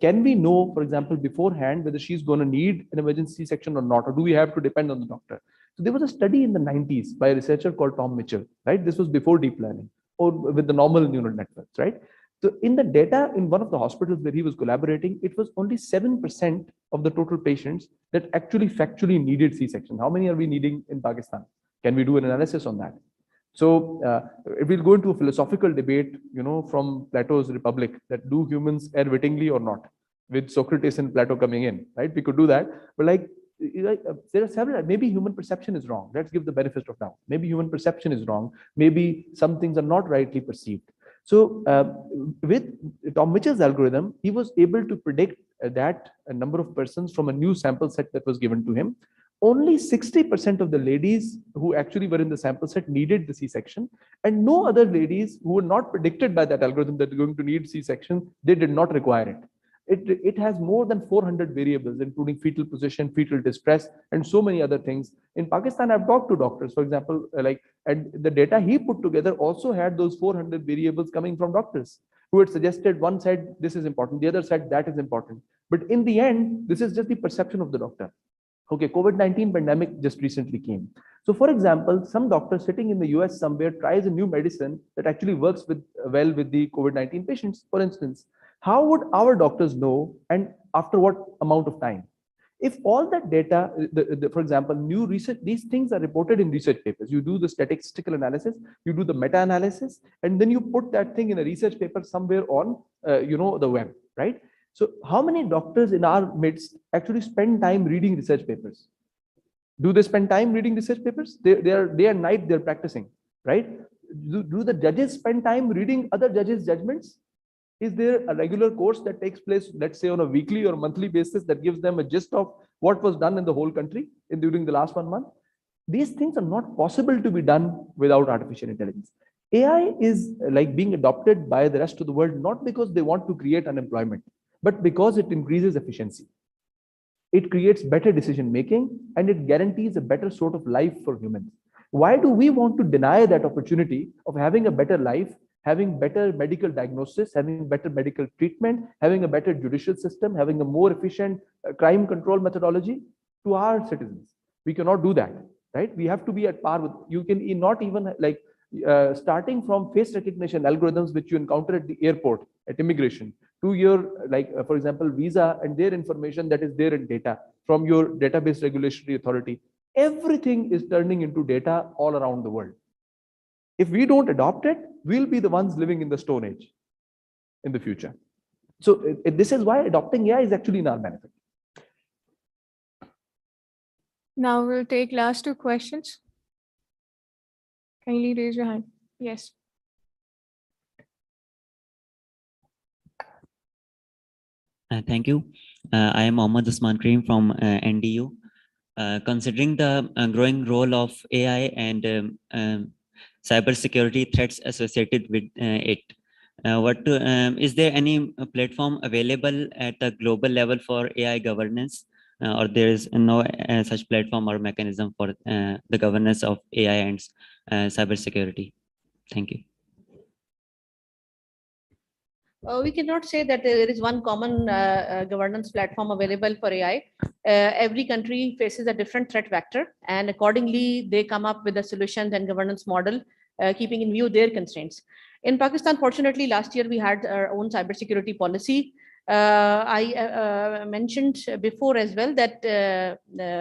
can we know, for example, beforehand whether she's going to need an emergency C-section or not, or do we have to depend on the doctor? So there was a study in the 90s by a researcher called Tom Mitchell, right? This was before deep learning or with the normal neural networks, right? So in the data in one of the hospitals where he was collaborating, it was only 7% of the total patients that actually factually needed C-section. How many are we needing in Pakistan? Can we do an analysis on that? So we'll go into a philosophical debate, from Plato's Republic, that do humans err wittingly or not, with Socrates and Plato coming in, right? We could do that, but there are several. Maybe human perception is wrong. Let's give the benefit of doubt. Maybe human perception is wrong. Maybe some things are not rightly perceived. So with Tom Mitchell's algorithm, he was able to predict that a number of persons from a new sample set that was given to him. Only 60% of the ladies who actually were in the sample set needed the C-section, and no other ladies who were not predicted by that algorithm that they're going to need C-section, they did not require it. It has more than 400 variables, including fetal position, fetal distress, and so many other things. In Pakistan, I've talked to doctors, for example, and the data he put together also had those 400 variables coming from doctors who had suggested, one said this is important, the other said that is important. But in the end, this is just the perception of the doctor. Okay, COVID-19 pandemic just recently came. So for example, some doctor sitting in the US somewhere tries a new medicine that actually works well with the COVID-19 patients, for instance. How would our doctors know, and after what amount of time? If all that data, for example, new research, these things are reported in research papers. You do the statistical analysis, you do the meta-analysis, and then you put that thing in a research paper somewhere on, the web, right? So how many doctors in our midst actually spend time reading research papers? Do they spend time reading research papers? They are day and night, they're practicing, right? Do the judges spend time reading other judges' judgments? Is there a regular course that takes place, let's say on a weekly or monthly basis, that gives them a gist of what was done in the whole country during the last 1 month? These things are not possible to be done without artificial intelligence. AI is like being adopted by the rest of the world, not because they want to create unemployment, but because it increases efficiency. It creates better decision making, and it guarantees a better sort of life for humans. Why do we want to deny that opportunity of having a better life, having better medical diagnosis, having better medical treatment, having a better judicial system, having a more efficient crime control methodology to our citizens? We cannot do that, right? We have to be at par with, you can not even starting from face recognition algorithms which you encounter at the airport, at immigration, to your, for example, visa and their information that is there in data from your database regulatory authority. Everything is turning into data all around the world. If we don't adopt it, we'll be the ones living in the Stone Age in the future. So this is why adopting AI is actually in our benefit. Now we'll take last 2 questions. Kindly raise your hand. Yes. Thank you. I am Mohammad Usman Kareem from NDU. Considering the growing role of AI and cybersecurity threats associated with it, is there any platform available at the global level for AI governance, or there is no such platform or mechanism for the governance of AI and cybersecurity? Thank you. We cannot say that there is one common governance platform available for AI. Every country faces a different threat vector, and accordingly, they come up with the solutions and governance model, keeping in view their constraints. In Pakistan, fortunately, last year we had our own cybersecurity policy. I mentioned before as well that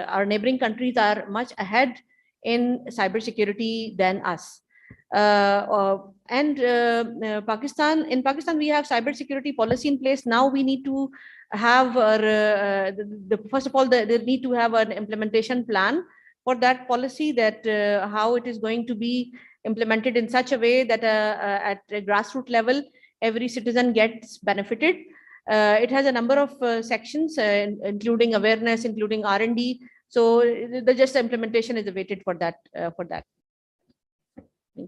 our neighboring countries are much ahead in cybersecurity than us. Pakistan, in Pakistan, we have cybersecurity policy in place. Now we need to have first of all, they need to have an implementation plan for that policy, that how it is going to be implemented in such a way that at a grassroots level, every citizen gets benefited. It has a number of sections, including awareness, including R&D. So the just implementation is awaited for that.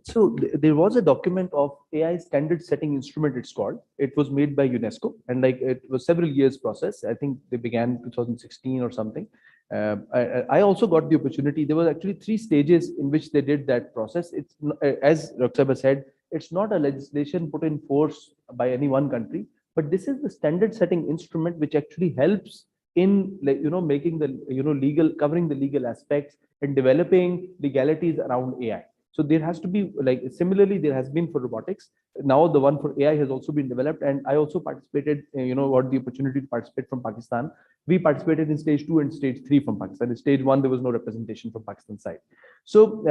So there was a document of AI standard setting instrument, it's called. It was made by UNESCO, and like it was several years process. I think they began 2016 or something. I also got the opportunity. There were actually 3 stages in which they did that process. It's as Dr. said, it's not a legislation put in force by any one country, but this is the standard setting instrument which actually helps in, like, making the legal, covering the legal aspects and developing legalities around AI. So there has to be, like, similarly there has been for robotics. Now the one for AI has also been developed, and I also participated, got the opportunity to participate from Pakistan. We participated in stage 2 and stage 3 from Pakistan. In stage 1, there was no representation from Pakistan side. So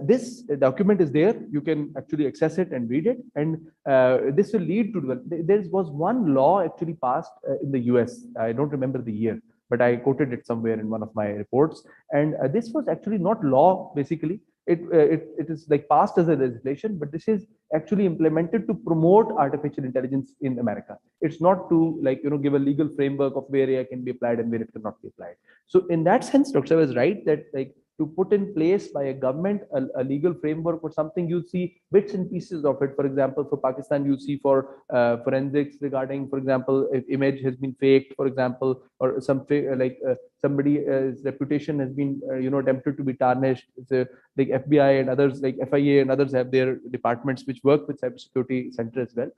this document is there. You can actually access it and read it. And this will lead to, there was one law actually passed in the US. I don't remember the year, but I quoted it somewhere in one of my reports. And this was actually not law, basically. It is like passed as a legislation, but this is actually implemented to promote artificial intelligence in America. It's not to, like, give a legal framework of where AI can be applied and where it cannot be applied. So in that sense, Dr. was right that, like, to put in place by a government a legal framework or something, you see bits and pieces of it. For example, for Pakistan, you see for forensics regarding, for example, if image has been faked, for example, or some somebody's reputation has been attempted to be tarnished. Like FBI and others, like FIA and others, have their departments which work with cybersecurity center as well.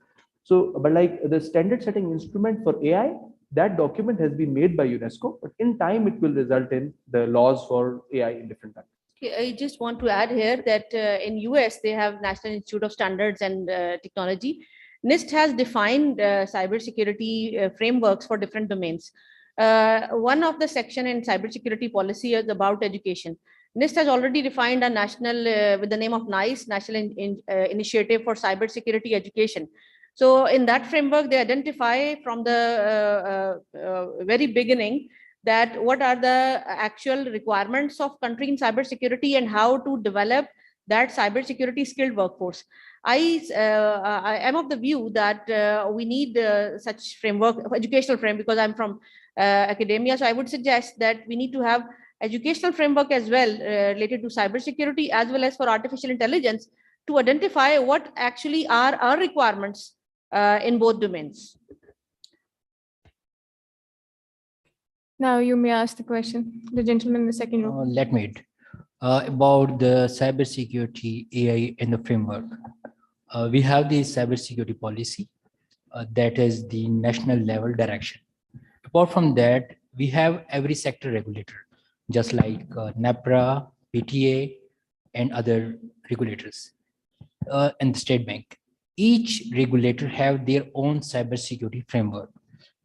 So, but like the standard setting instrument for AI, that document has been made by UNESCO, but in time it will result in the laws for AI in different countries. I just want to add here that in US, they have National Institute of Standards and Technology. NIST has defined cybersecurity frameworks for different domains. One of the section in cybersecurity policy is about education. NIST has already defined a national, with the name of NICE, National Initiative for Cybersecurity Education. So in that framework, they identify from the very beginning that what are the actual requirements of country in cybersecurity and how to develop that cybersecurity skilled workforce. I am of the view that we need such framework, educational framework, because I'm from academia. So I would suggest that we need to have educational framework as well related to cybersecurity as well as for artificial intelligence to identify what actually are our requirements in both domains. Now you may ask the question. The gentleman in the second row. Let me about the cybersecurity AI in the framework. We have the cybersecurity policy that is the national level direction. Apart from that, we have every sector regulator, just like NAPRA, PTA, and other regulators, and the State Bank. Each regulator have their own cybersecurity framework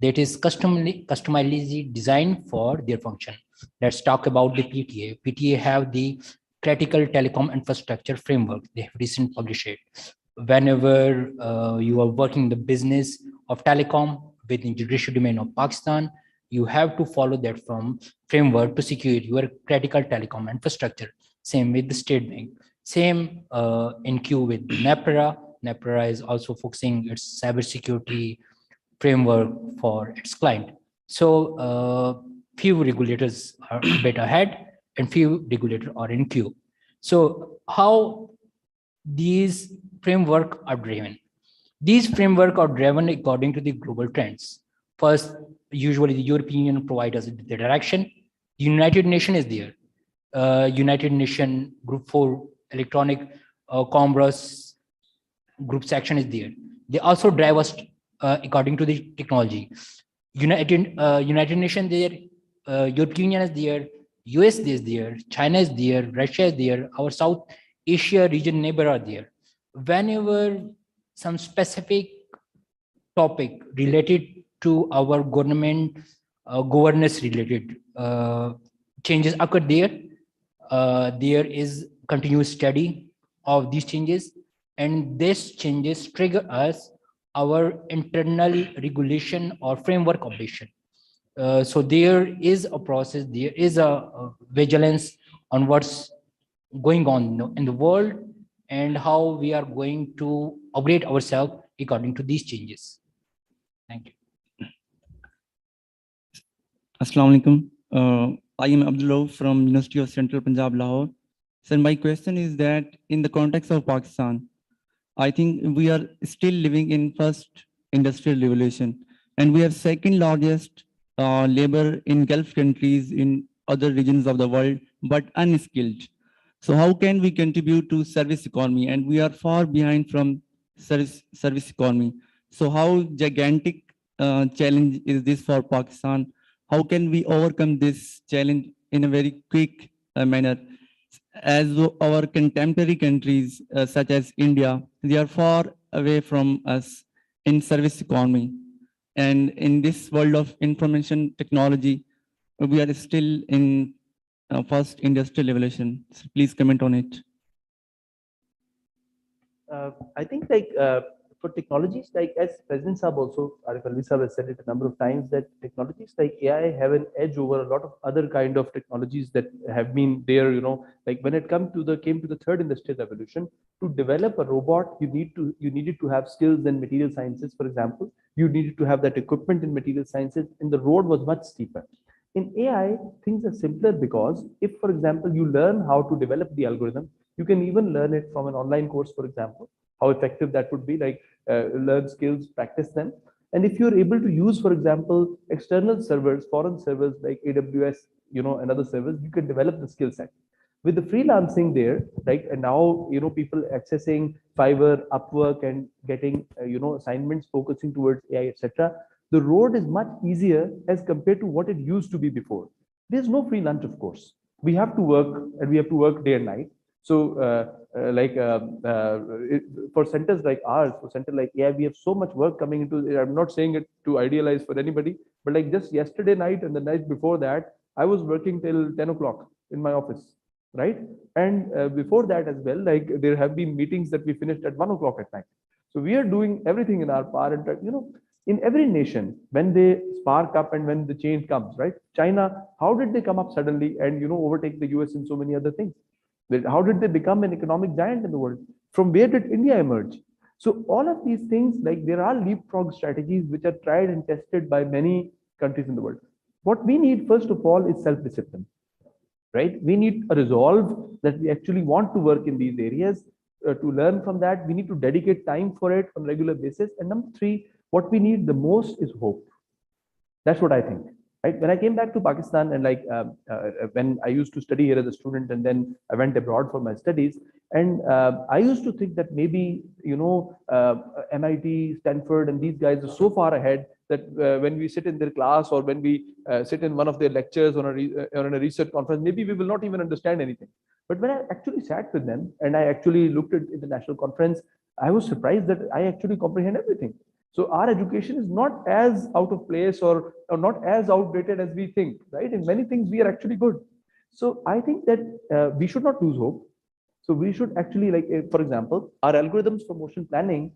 that is customized designed for their function. Let's talk about the PTA. PTA have the critical telecom infrastructure framework. They have recently published it. Whenever you are working the business of telecom within judicial domain of Pakistan, you have to follow that framework to secure your critical telecom infrastructure. Same with the State Bank. Same in queue with NAPRA. NAPRA is also focusing its cybersecurity framework for its client. So few regulators are a bit ahead and few regulators are in queue. So how these frameworks are driven? These frameworks are driven according to the global trends. First, usually the European Union provides us the direction. The United Nations is there. United Nations Group 4 Electronic Commerce Group section is there. They also drive us according to the technology. United Nations there, European Union is there, US is there, China is there, Russia is there, our South Asia region neighbor are there. Whenever some specific topic related to our government governance related changes occur there, there is continuous study of these changes, and these changes trigger us our internal regulation or framework updation. So there is a process, there is a vigilance on what's going on in the world and how we are going to upgrade ourselves according to these changes. Thank you. Assalamu alaikum. I am Abdul from University of Central Punjab, Lahore. So my question is that in the context of Pakistan, I think we are still living in first industrial revolution, and we have second largest labor in Gulf countries in other regions of the world, but unskilled. So how can we contribute to service economy? And we are far behind from service economy. So how gigantic challenge is this for Pakistan? How can we overcome this challenge in a very quick manner? As our contemporary countries such as India, they are far away from us in service economy. And in this world of information technology, we are still in first industrial revolution. So please comment on it. I think for technologies as President Saab also, Arif Alvi Saab has said it a number of times, that technologies like AI have an edge over a lot of other kind of technologies that have been there. Like when it came to the third industrial revolution, to develop a robot, you needed to have skills in material sciences, for example. You needed to have that equipment in material sciences, and the road was much steeper. In AI, things are simpler because if, for example, you learn how to develop the algorithm, you can even learn it from an online course, for example, how effective that would be, like learn skills, practice them. And if you're able to use, for example, external servers, foreign servers like AWS, and other servers, you can develop the skill set. With the freelancing there, right? And now, people accessing Fiverr, Upwork, and getting, assignments focusing towards AI, etc. The road is much easier as compared to what it used to be before. There's no free lunch, of course. We have to work, and we have to work day and night. So for centers like ours, for center like AI, we have so much work coming into it. I'm not saying it to idealize for anybody, but like just yesterday night and the night before that, I was working till 10 o'clock in my office, right? And before that as well, like there have been meetings that we finished at 1 o'clock at night. So we are doing everything in our power. And in every nation, when they spark up and when the change comes, right? China, how did they come up suddenly and overtake the US in so many other things? How did they become an economic giant in the world? From where did India emerge? So all of these things, like there are leapfrog strategies which are tried and tested by many countries in the world. What we need, first of all, is self-discipline, right? We need a resolve that we actually want to work in these areas. To learn from that, we need to dedicate time for it on a regular basis. And number three, what we need the most is hope. That's what I think. Right? When I came back to Pakistan and when I used to study here as a student, and then I went abroad for my studies, and I used to think that maybe MIT, Stanford, and these guys are so far ahead that when we sit in their class or when we sit in one of their lectures or on a research conference, maybe we will not even understand anything. But when I actually sat with them and I actually looked at international conference, I was surprised that I actually comprehend everything. So our education is not as out of place or not as outdated as we think, right? In many things, we are actually good. So I think that we should not lose hope. So we should actually, for example, our algorithms for motion planning,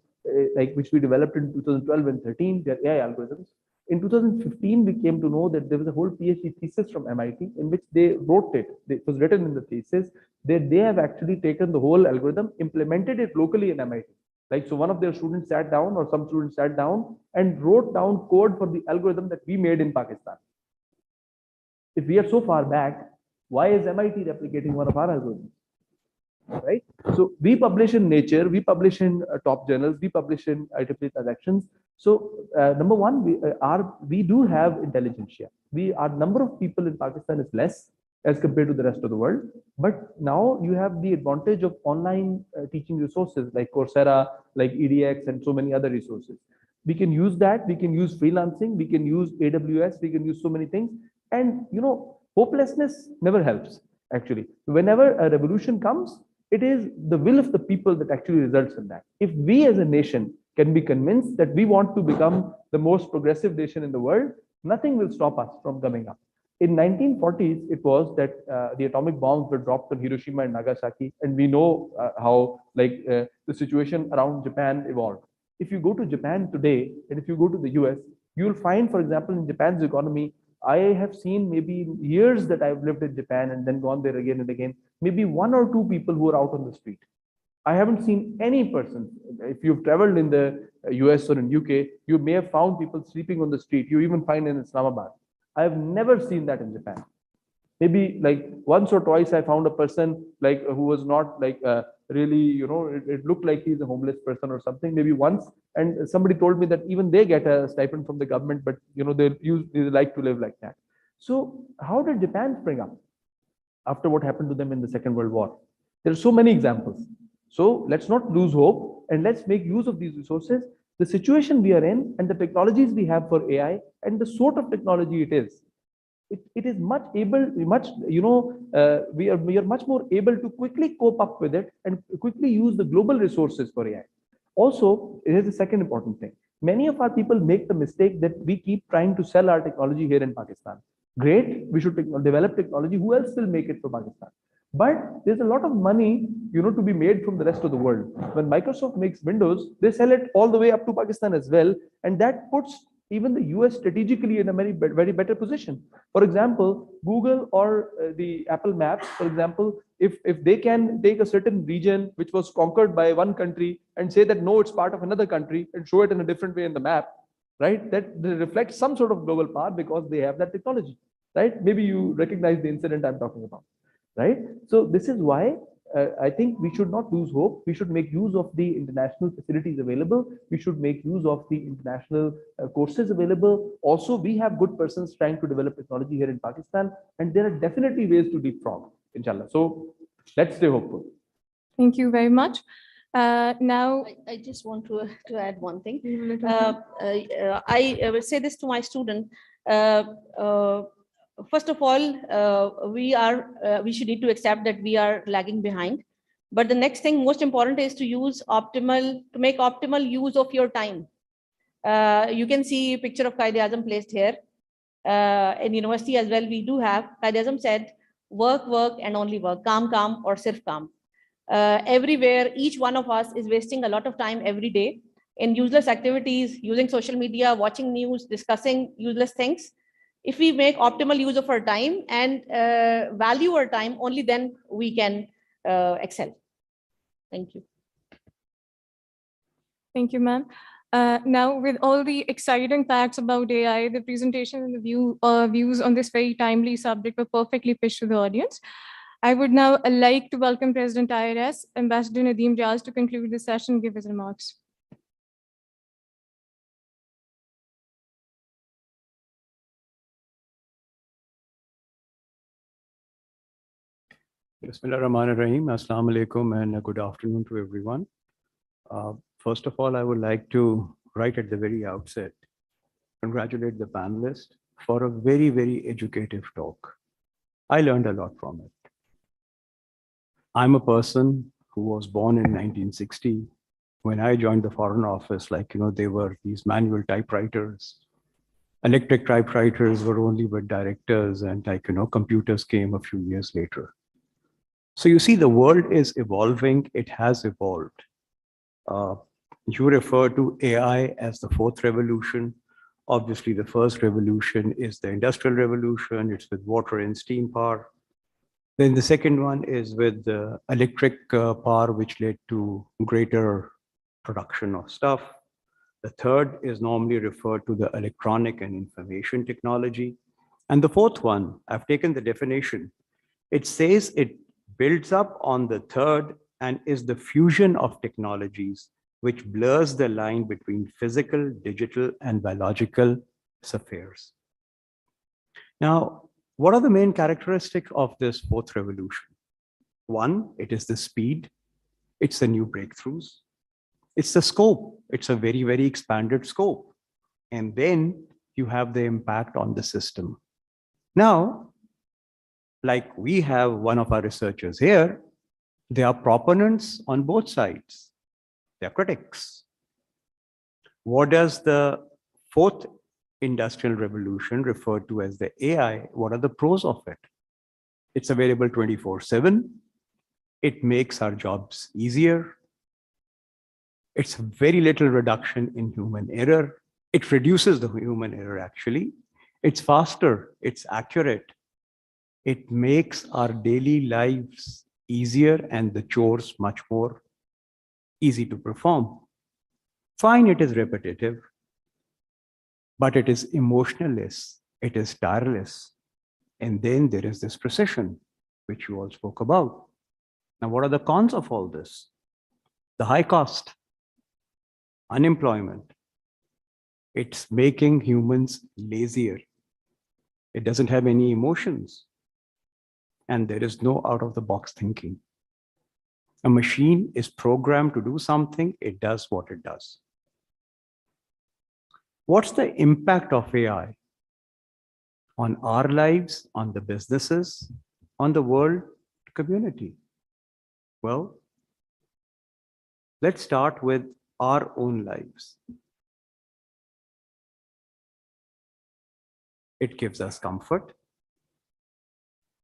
which we developed in 2012 and 13, they're AI algorithms. In 2015, we came to know that there was a whole PhD thesis from MIT in which they wrote it. It was written in the thesis that they have actually taken the whole algorithm, implemented it locally in MIT. So one of their students sat down, or some students sat down and wrote down code for the algorithm that we made in Pakistan. If we are so far back, why is MIT replicating one of our algorithms? Right? So we publish in Nature, we publish in top journals, we publish in IEEE transactions. So number one, we do have intelligentsia. Our number of people in Pakistan is less as compared to the rest of the world. But now you have the advantage of online teaching resources like Coursera, like EDX, and so many other resources. We can use that. We can use freelancing. We can use AWS. We can use so many things. And hopelessness never helps, actually. Whenever a revolution comes, it is the will of the people that actually results in that. If we as a nation can be convinced that we want to become the most progressive nation in the world, nothing will stop us from coming up. In 1940s, it was that the atomic bombs were dropped on Hiroshima and Nagasaki, and we know how the situation around Japan evolved. If you go to Japan today, and if you go to the US, you'll find, for example, in Japan's economy, I have seen maybe years that I've lived in Japan and then gone there again and again, maybe 1 or 2 people who are out on the street. I haven't seen any person. If you've traveled in the US or in UK, you may have found people sleeping on the street. You even find in Islamabad. I have never seen that in Japan. Maybe like once or twice I found a person who was not really, it looked like he's a homeless person or something, maybe once. And somebody told me that even they get a stipend from the government, but they like to live like that. So how did Japan spring up after what happened to them in the Second World War? There are so many examples. So let's not lose hope and let's make use of these resources. The situation we are in and the technologies we have for AI and the sort of technology it is much able, we are much more able to quickly cope up with it and quickly use the global resources for AI. Also, here's the second important thing. Many of our people make the mistake that we keep trying to sell our technology here in Pakistan. Great, we should develop technology. Who else will make it for Pakistan? But there's a lot of money, to be made from the rest of the world. When Microsoft makes Windows, they sell it all the way up to Pakistan as well, and that puts even the US strategically in a very better position. For example, Google or the Apple Maps, for example, if they can take a certain region which was conquered by one country and say that no, it's part of another country and show it in a different way in the map, right? That reflects some sort of global power because they have that technology, right? Maybe you recognize the incident I'm talking about, right? So this is why I think we should not lose hope. We should make use of the international facilities available. We should make use of the international courses available. Also, we have good persons trying to develop technology here in Pakistan, and there are definitely ways to leapfrog, inshallah. So let's stay hopeful. Thank you very much. Now, I just want to add one thing. I will say this to my student. First of all, we should need to accept that we are lagging behind. But the next thing, most important, is to make optimal use of your time. You can see a picture of Quaid-e-Azam placed here. In university as well, we do have. Quaid-e-Azam said, work, work, and only work. Kaam, kaam, or sirf kaam. Everywhere, each one of us is wasting a lot of time every day in useless activities, using social media, watching news, discussing useless things. If we make optimal use of our time and value our time, only then we can excel. Thank you. Thank you, ma'am. Now, with all the exciting facts about AI, the presentation and the views on this very timely subject were perfectly pitched to the audience. I would now like to welcome President IRS, Ambassador Nadeem Riaz, to conclude the session and give his remarks. Bismillah ar-Rahman ar-Rahim. Assalamu alaikum and good afternoon to everyone. First of all, I would like to, right at the very outset, congratulate the panelists for a very, very educative talk. I learned a lot from it. I'm a person who was born in 1960. When I joined the Foreign Office, there were these manual typewriters. Electric typewriters were only with directors, and computers came a few years later. So you see, the world is evolving. It has evolved. You refer to AI as the fourth revolution. Obviously, the first revolution is the Industrial Revolution. It's with water and steam power. Then the second one is with the electric power, which led to greater production of stuff. The third is normally referred to the electronic and information technology. And the fourth one, I've taken the definition. It says it builds up on the third and is the fusion of technologies which blurs the line between physical, digital, and biological affairs. Now, what are the main characteristics of this fourth revolution? One, it is the speed. It's the new breakthroughs. It's the scope. It's a very, very expanded scope. And then you have the impact on the system. Now, like we have one of our researchers here, there are proponents on both sides. There are critics. What does the fourth industrial revolution refer to as the AI? What are the pros of it? It's available 24/7. It makes our jobs easier. It's very little reduction in human error. It reduces the human error, actually. It's faster, it's accurate. It makes our daily lives easier and the chores much more easy to perform. Fine, it is repetitive, but it is emotionless, it is tireless. And then there is this precision, which you all spoke about. Now, what are the cons of all this? The high cost, unemployment. It's making humans lazier. It doesn't have any emotions. And there is no out-of-the-box thinking. A machine is programmed to do something, it does what it does. What's the impact of AI on our lives, on the businesses, on the world community? Well, let's start with our own lives. It gives us comfort,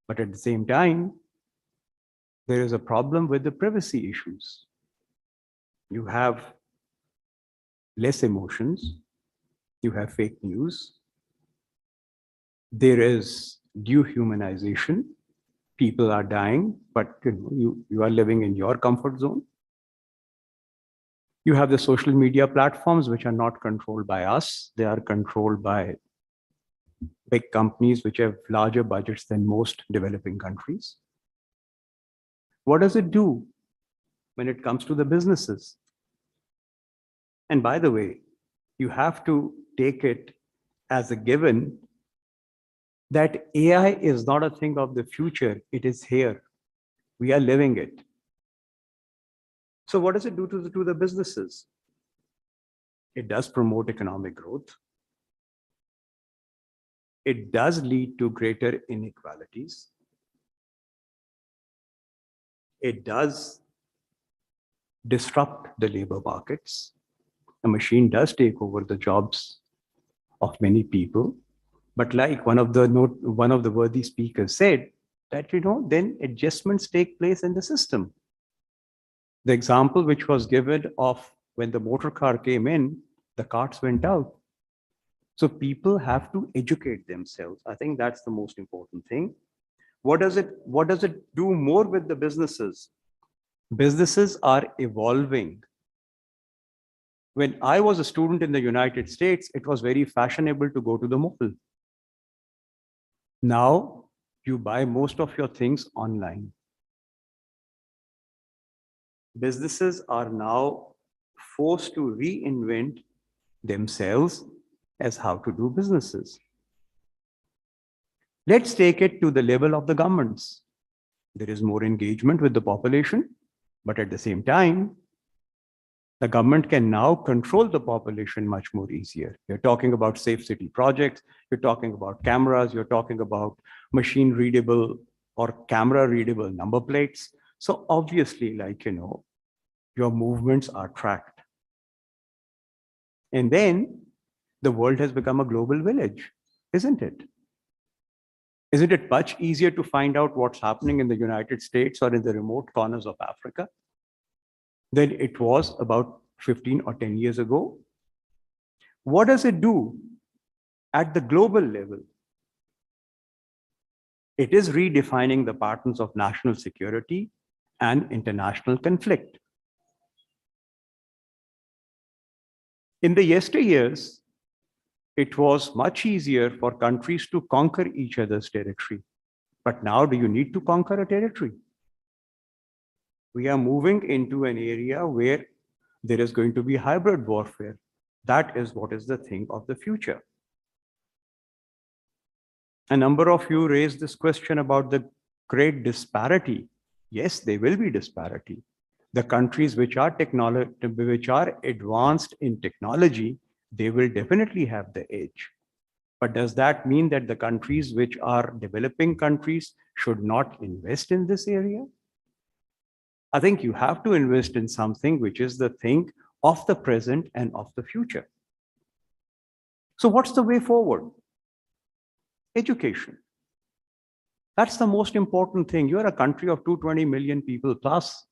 but at the same time, there is a problem with the privacy issues. You have less emotions, you have fake news, there is dehumanization, people are dying, but you are living in your comfort zone. You have the social media platforms, which are not controlled by us, they are controlled by big companies which have larger budgets than most developing countries. What does it do when it comes to the businesses? And by the way, you have to take it as a given that AI is not a thing of the future, it is here. We are living it. So what does it do to the businesses? It does promote economic growth. It does lead to greater inequalities. It does disrupt the labor markets. A machine does take over the jobs of many people. But like one of the worthy speakers said, that then adjustments take place in the system. The example which was given of when the motor car came in, the carts went out. So people have to educate themselves. I think that's the most important thing. What does it do more with the businesses? Businesses are evolving. When I was a student in the United States, it was very fashionable to go to the mall. Now you buy most of your things online. Businesses are now forced to reinvent themselves as how to do businesses. Let's take it to the level of the governments. There is more engagement with the population, but at the same time, the government can now control the population much more easier. You're talking about safe city projects, you're talking about cameras, you're talking about machine readable or camera readable number plates. So obviously, your movements are tracked. And then the world has become a global village, isn't it? Isn't it much easier to find out what's happening in the United States or in the remote corners of Africa than it was about 15 or 10 years ago? What does it do at the global level? It is redefining the patterns of national security and international conflict. In the yesteryears, it was much easier for countries to conquer each other's territory. But now, do you need to conquer a territory? We are moving into an area where there is going to be hybrid warfare. That is what is the thing of the future. A number of you raised this question about the great disparity. Yes, there will be disparity. The countries which are advanced in technology, they will definitely have the edge. But does that mean that the countries which are developing countries should not invest in this area? I think you have to invest in something which is the thing of the present and of the future. So what's the way forward? Education. That's the most important thing. You're a country of 220 million people plus.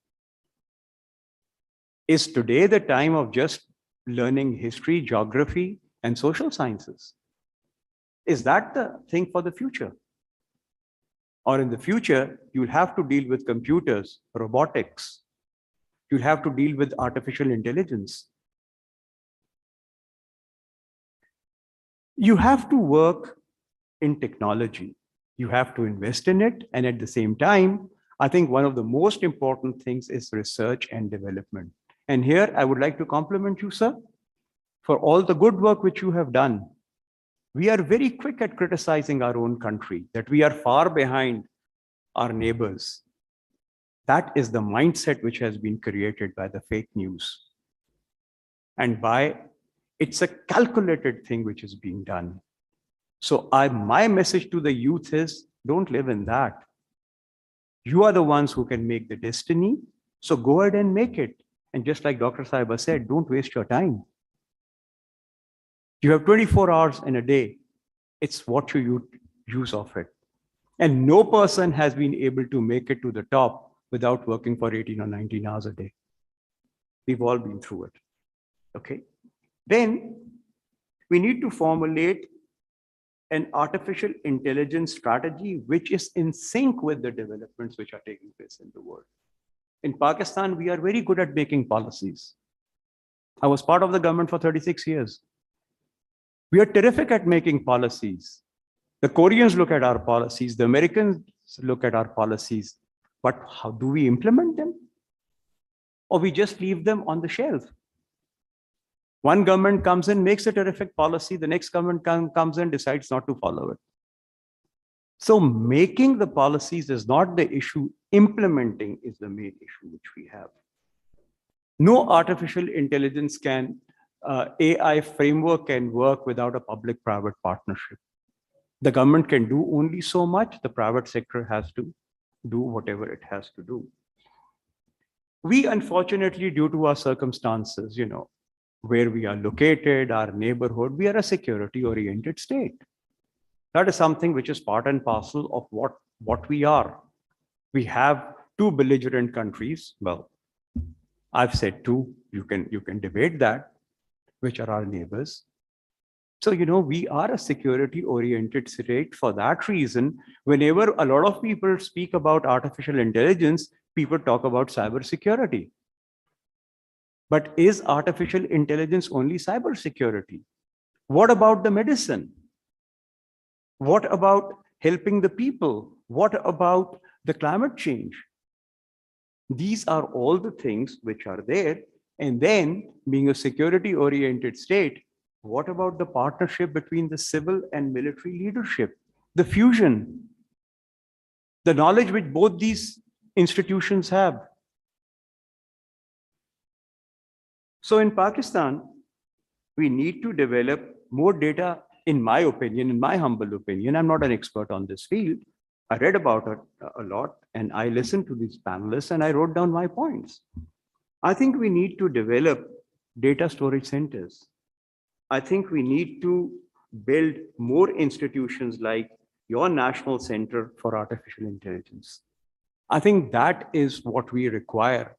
Is today the time of just learning history, geography, and social sciences? Is that the thing for the future? Or in the future, you'll have to deal with computers, robotics. You'll have to deal with artificial intelligence. You have to work in technology. You have to invest in it. And at the same time, I think one of the most important things is research and development. And here I would like to compliment you, sir, for all the good work which you have done. We are very quick at criticizing our own country, that we are far behind our neighbors. That is the mindset which has been created by the fake news. And it's a calculated thing which is being done. So my message to the youth is, don't live in that. You are the ones who can make the destiny. So go ahead and make it. And just like Dr. Saiba said, don't waste your time. You have 24 hours in a day. It's what you use of it. And no person has been able to make it to the top without working for 18 or 19 hours a day. We've all been through it. Okay. Then we need to formulate an artificial intelligence strategy which is in sync with the developments which are taking place in the world. In Pakistan, we are very good at making policies. I was part of the government for 36 years. We are terrific at making policies. The Koreans look at our policies, the Americans look at our policies, but how do we implement them? Or we just leave them on the shelf? One government comes in, makes a terrific policy, the next government comes in, decides not to follow it. So making the policies is not the issue, implementing is the main issue which we have. No artificial intelligence AI framework can work without a public-private partnership. The government can do only so much, the private sector has to do whatever it has to do. We, unfortunately, due to our circumstances, where we are located, our neighborhood, we are a security-oriented state. That is something which is part and parcel of what we are. We have two belligerent countries. Well, I've said two, you can debate that, which are our neighbors. So, we are a security-oriented state. For that reason, whenever a lot of people speak about artificial intelligence, people talk about cybersecurity. But is artificial intelligence only cybersecurity? What about the medicine? What about helping the people? What about the climate change? These are all the things which are there. And then, being a security-oriented state, what about the partnership between the civil and military leadership? The fusion, the knowledge which both these institutions have. So in Pakistan, we need to develop more data, in my opinion, in my humble opinion. I'm not an expert on this field. I read about it a lot and I listened to these panelists and I wrote down my points. I think we need to develop data storage centers. I think we need to build more institutions like your National Center for Artificial Intelligence. I think that is what we require.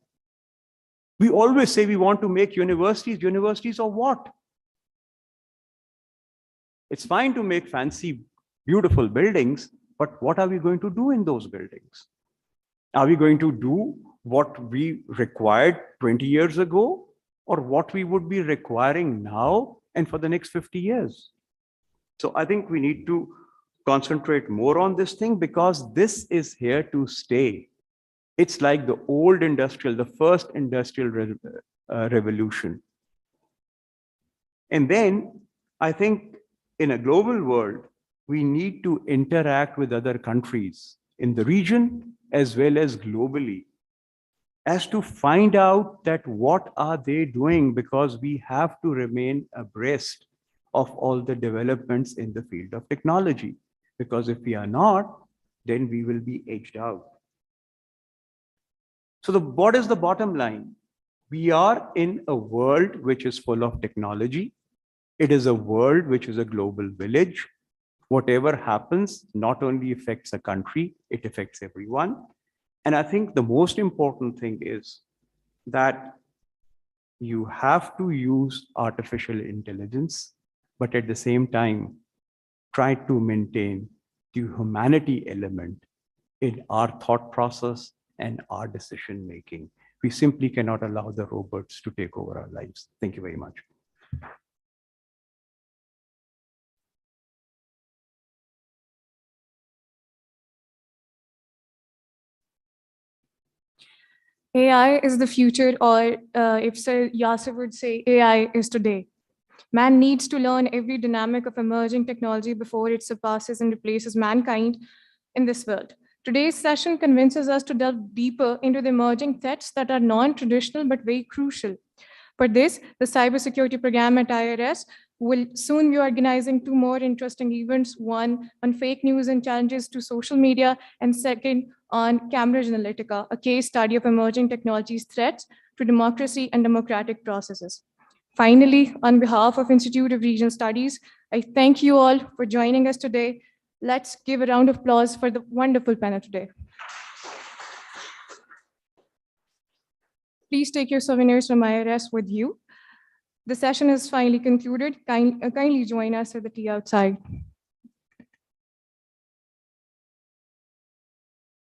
We always say we want to make universities. Universities of what? It's fine to make fancy, beautiful buildings, but what are we going to do in those buildings? Are we going to do what we required 20 years ago, or what we would be requiring now and for the next 50 years? So I think we need to concentrate more on this thing because this is here to stay. It's like the old the first industrial revolution. And then I think in a global world, we need to interact with other countries in the region as well as globally. as to find out that what are they doing, because we have to remain abreast of all the developments in the field of technology. Because if we are not, then we will be edged out. So what is the bottom line? We are in a world which is full of technology. It is a world which is a global village. Whatever happens not only affects a country, it affects everyone. And I think the most important thing is that you have to use artificial intelligence, but at the same time, try to maintain the humanity element in our thought process and our decision making. We simply cannot allow the robots to take over our lives. Thank you very much. AI is the future, or if Sir Yasser would say, AI is today. Man needs to learn every dynamic of emerging technology before it surpasses and replaces mankind in this world. Today's session convinces us to delve deeper into the emerging threats that are non-traditional but very crucial. For this, the cybersecurity program at IRS will soon be organizing 2 more interesting events, one on fake news and challenges to social media, and second on Cambridge Analytica, a case study of emerging technologies threats to democracy and democratic processes. Finally, on behalf of Institute of Regional Studies, I thank you all for joining us today. Let's give a round of applause for the wonderful panel today. Please take your souvenirs from IRS with you. The session is finally concluded. Kindly join us at the tea outside.